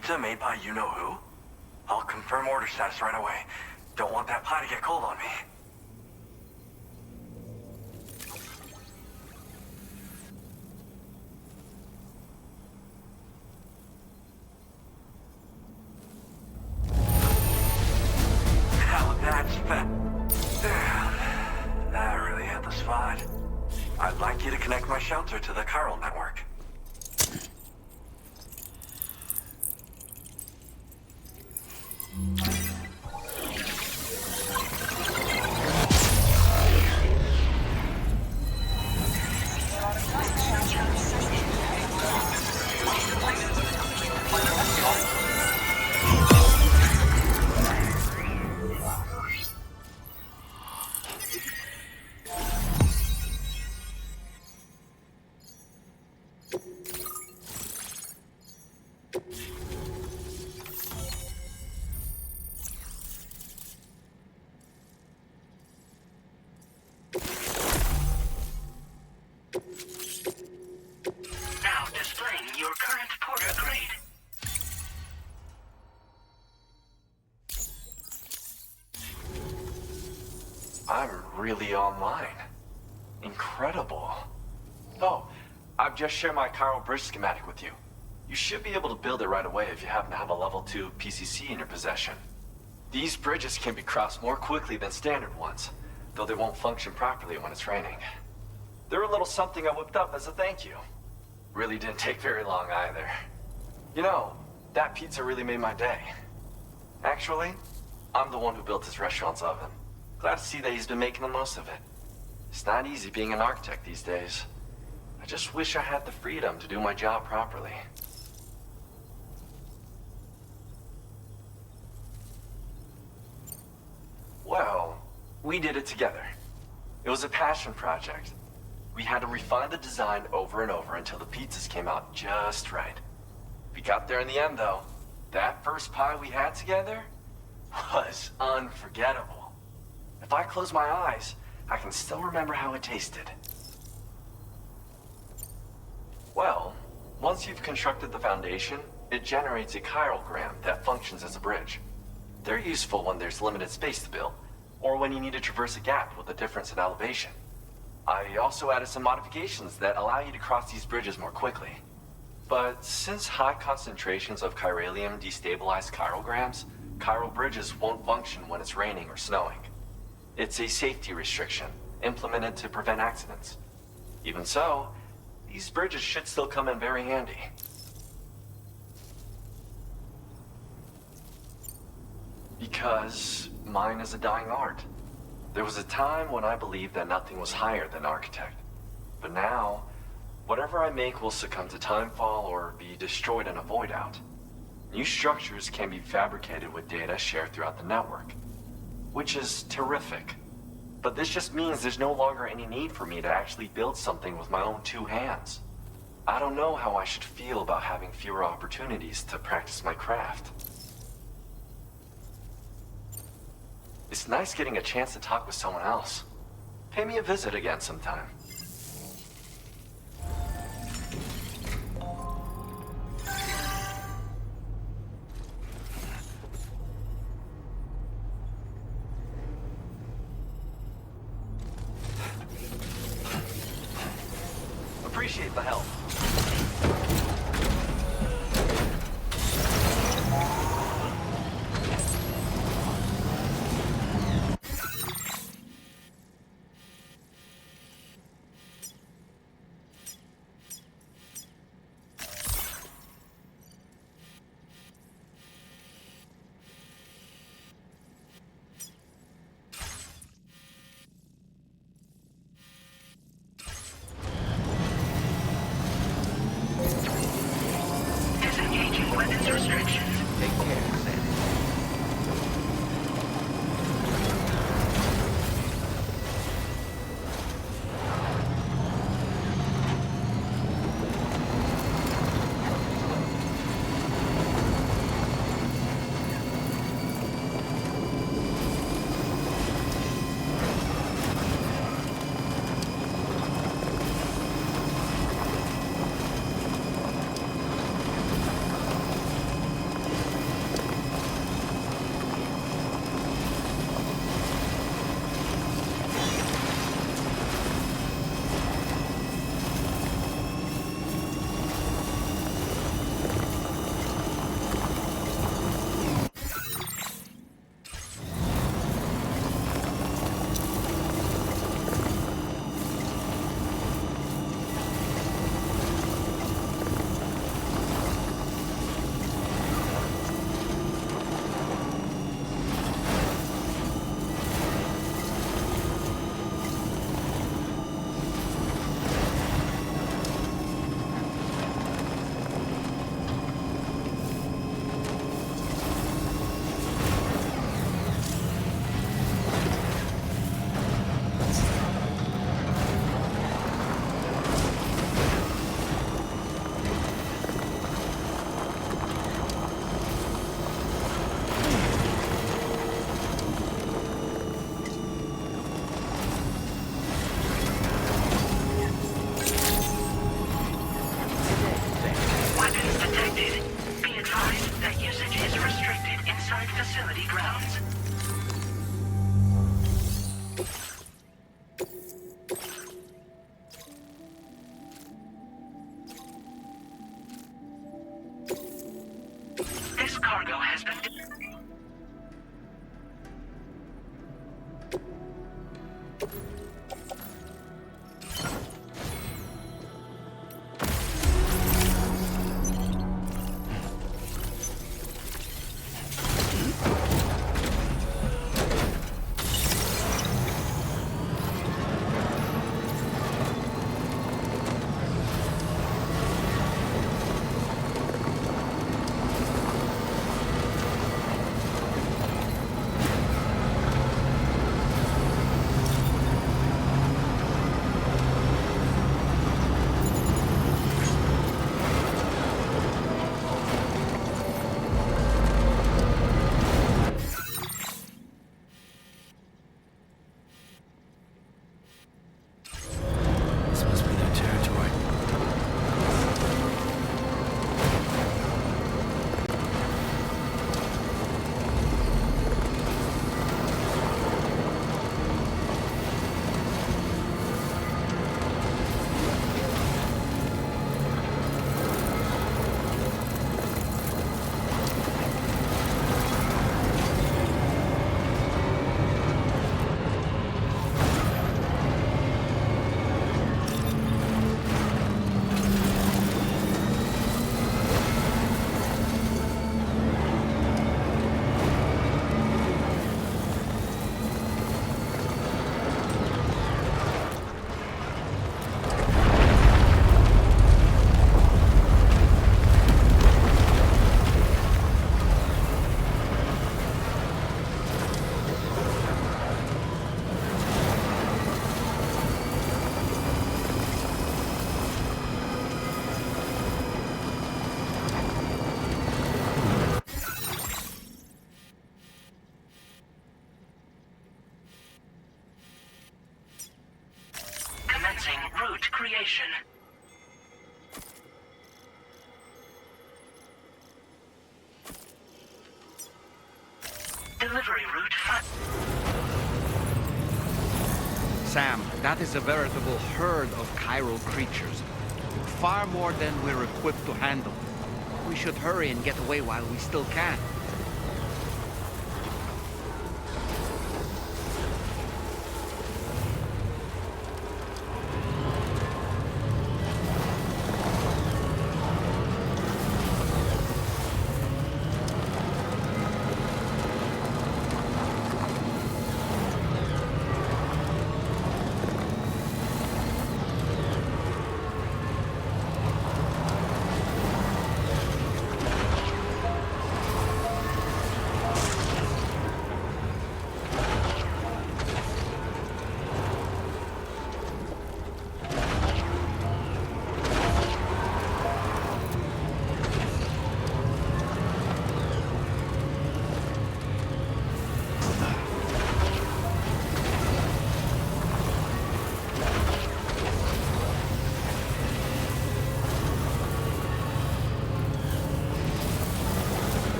Speaker 16: pizza made by you-know-who? I'll confirm order status right away. Don't want that pie to get cold on me. Now that's that really hit the spot. I'd like you to connect my shelter to the chiral network.
Speaker 7: Now displaying your current porter grade.
Speaker 16: I'm really online. Incredible. Oh, I've just shared my chiral bridge schematic with you. You should be able to build it right away if you happen to have a level 2 PCC in your possession. These bridges can be crossed more quickly than standard ones, though they won't function properly when it's raining. They're a little something I whipped up as a thank you. Really didn't take very long either. You know, that pizza really made my day. Actually, I'm the one who built his restaurant's oven. Glad to see that he's been making the most of it. It's not easy being an architect these days. I just wish I had the freedom to do my job properly. Well, we did it together. It was a passion project. We had to refine the design over and over until the pizzas came out just right. We got there in the end, though. That first pie we had together was unforgettable. If I close my eyes, I can still remember how it tasted. Well, once you've constructed the foundation, it generates a chirogram that functions as a bridge. They're useful when there's limited space to build, or when you need to traverse a gap with a difference in elevation. I also added some modifications that allow you to cross these bridges more quickly. But since high concentrations of chiralium destabilize chirograms, chiral bridges won't function when it's raining or snowing. It's a safety restriction, implemented to prevent accidents. Even so, these bridges should still come in very handy. Because mine is a dying art. There was a time when I believed that nothing was higher than architect. But now, whatever I make will succumb to timefall or be destroyed in a void out. New structures can be fabricated with data shared throughout the network, which is terrific. But this just means there's no longer any need for me to actually build something with my own 2 hands. I don't know how I should feel about having fewer opportunities to practice my craft. It's nice getting a chance to talk with someone else. Pay me a visit again sometime. Appreciate the help.
Speaker 7: cargo has been...
Speaker 5: This must be their territory.
Speaker 7: Commencing route creation. Delivery route 5.
Speaker 1: Sam, that is a veritable herd of chiral creatures. Far more than we're equipped to handle. We should hurry and get away while we still can.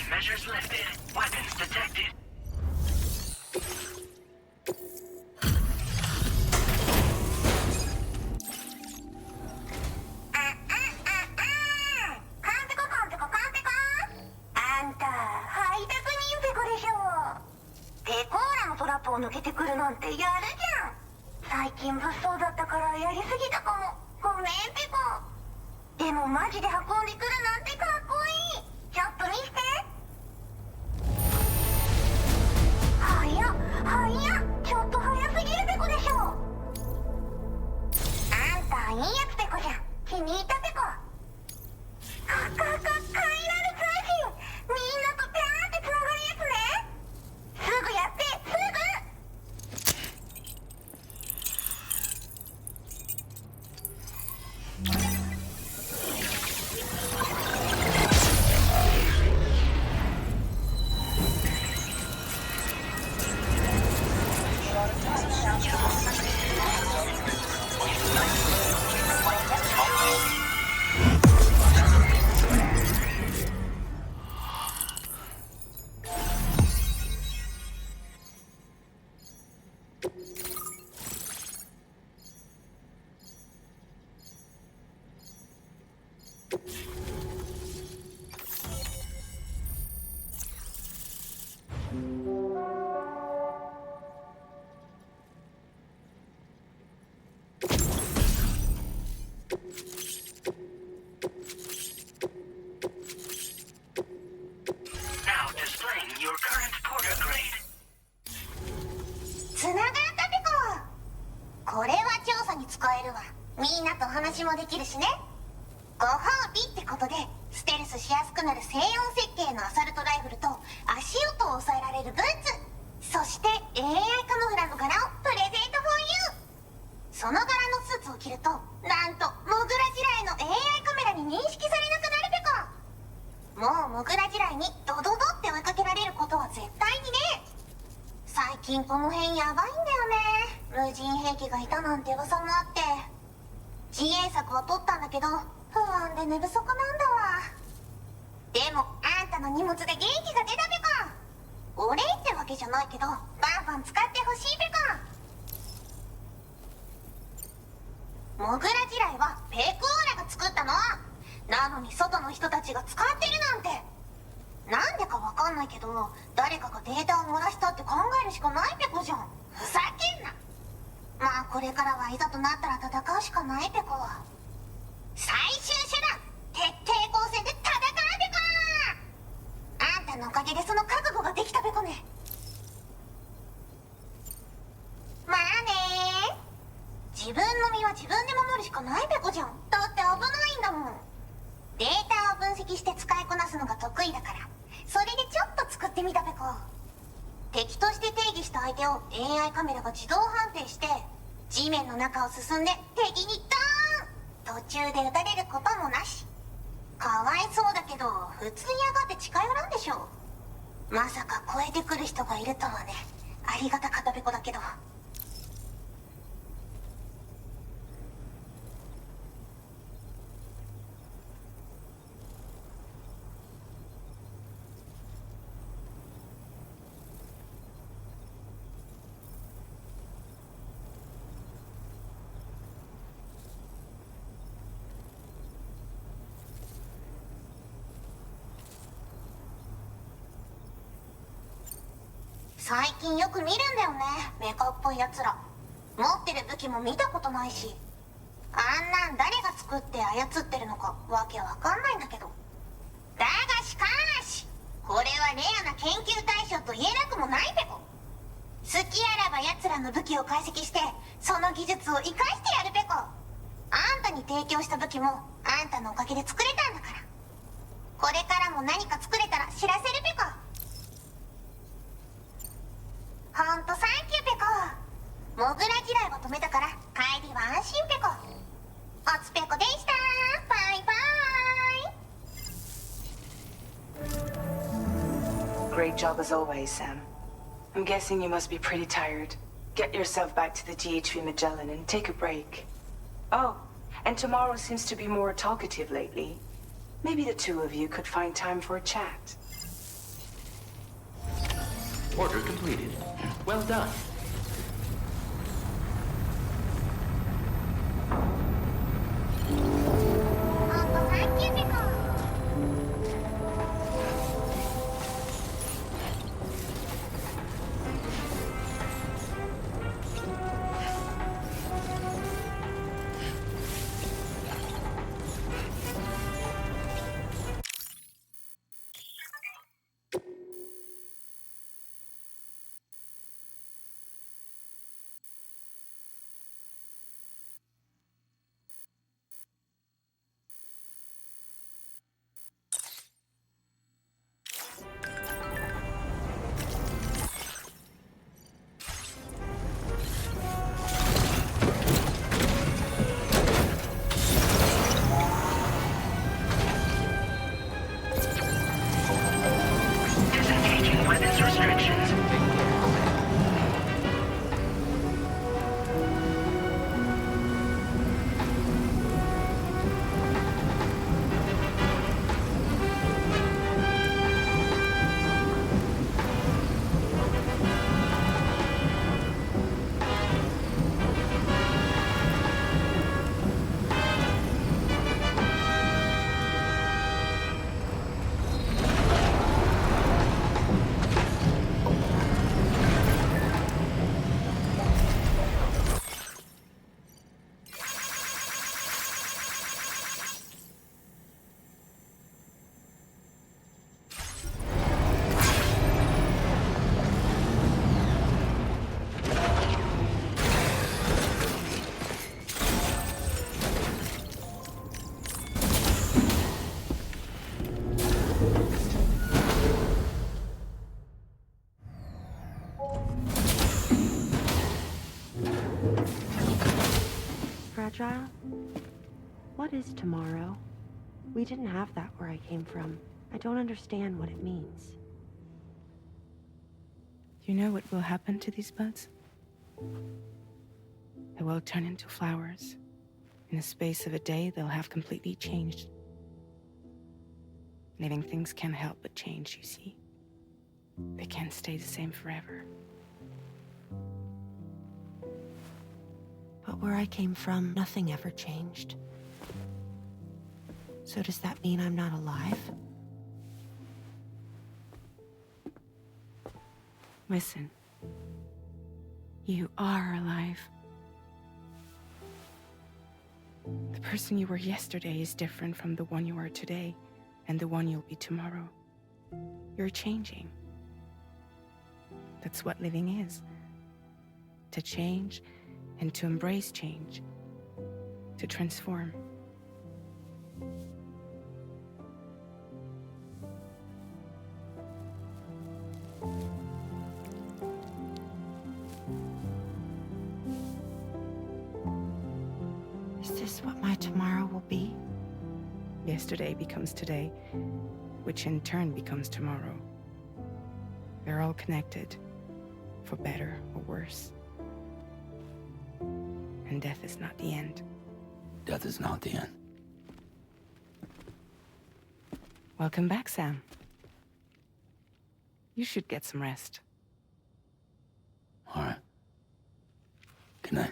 Speaker 7: Measures lifted. Weapons detected.
Speaker 17: いいやつペコじゃん。気に入ったペコ。カイラル通信。みんなとピャーってつながるやつね。すぐやって、すぐ。
Speaker 7: Now displaying your current porter grade.
Speaker 17: つながったペコ。これは調査に使えるわ。みんなと話もできるしね。ご褒美ってことでステルスしやすくなる静音設計のアサルトライフルと足音を抑えられるブーツ、そして AI カモフラの柄をプレゼントフォーユー。その柄のスーツを着るとなんとモグラ地雷の AI カメラに認識されなくなるペコ。もうモグラ地雷にドドドって追いかけられることは絶対にね。最近この辺やばいんだよね。無人兵器がいたなんて噂もあって自衛策は取ったんだけど不安で寝不足なんだわ。でもあんたの荷物で元気が出たペコ。お礼ってわけじゃないけどバンバン使ってほしいペコ。モグラ地雷はペクオーラが作ったの。なのに外の人たちが使ってるなんて。なんでかわかんないけど誰かがデータを漏らしたって考えるしかないペコじゃん。ふざけんな。まあこれからはいざとなったら戦うしかないペコ。最終手段徹底抗戦で戦うペコ。あんたのおかげでその覚悟ができたペコね。まあね。自分の身は自分で守るしかないペコじゃん。だって危ないんだもん。データを分析して使いこなすのが得意だからそれでちょっと作ってみたペコ。敵として定義した相手を AI カメラが自動判定して地面の中を進んで敵にドーン。途中で撃たれることもなし。かわいそうだけど普通に上がって近寄らんでしょ。まさか超えてくる人がいるとはね。ありがたかったペコだけど。最近よく見るんだよね、メカっぽいやつら。持ってる武器も見たことないし、あんなん誰が作って操ってるのかわけわかんないんだけど。だがしかしこれはレアな研究対象と言えなくもないペコ。好きあらば奴らの武器を解析してその技術を生かしてやるペコ。あんたに提供した武器もあんたのおかげで作れたんだから。これからも何か作れたら知らせるペコ。ほんとサンキューペコ。モグラ地雷を止めたから帰りは安心ペコ。おつペコでした。バイバイ。
Speaker 3: Great job as always, Sam. I'm guessing you must be pretty tired. Get yourself back to the GHV Magellan and take a break. Oh, and tomorrow seems to be more talkative lately. Maybe the two of you could find time for a chat.
Speaker 9: Order completed. Well done.
Speaker 6: fragile? What is tomorrow? We didn't have that where I came from. I don't understand what it means.
Speaker 3: You know what will happen to these buds? They will turn into flowers. In the space of a day, they'll have completely changed. Living things can't help but change, you see. They can't stay the same forever.
Speaker 6: But where I came from, nothing ever changed. So does that mean I'm not alive?
Speaker 3: Listen. You are alive. The person you were yesterday is different from the one you are today, and the one you'll be tomorrow. You're changing. That's what living is. To change and to embrace change. To transform.
Speaker 6: Is this what my tomorrow will be?
Speaker 3: Yesterday becomes today, which in turn becomes tomorrow. They're all connected, for better or worse. And death is not the end.
Speaker 5: Death is not the end.
Speaker 3: Welcome back, Sam. You should get some rest.
Speaker 5: All right. Good night.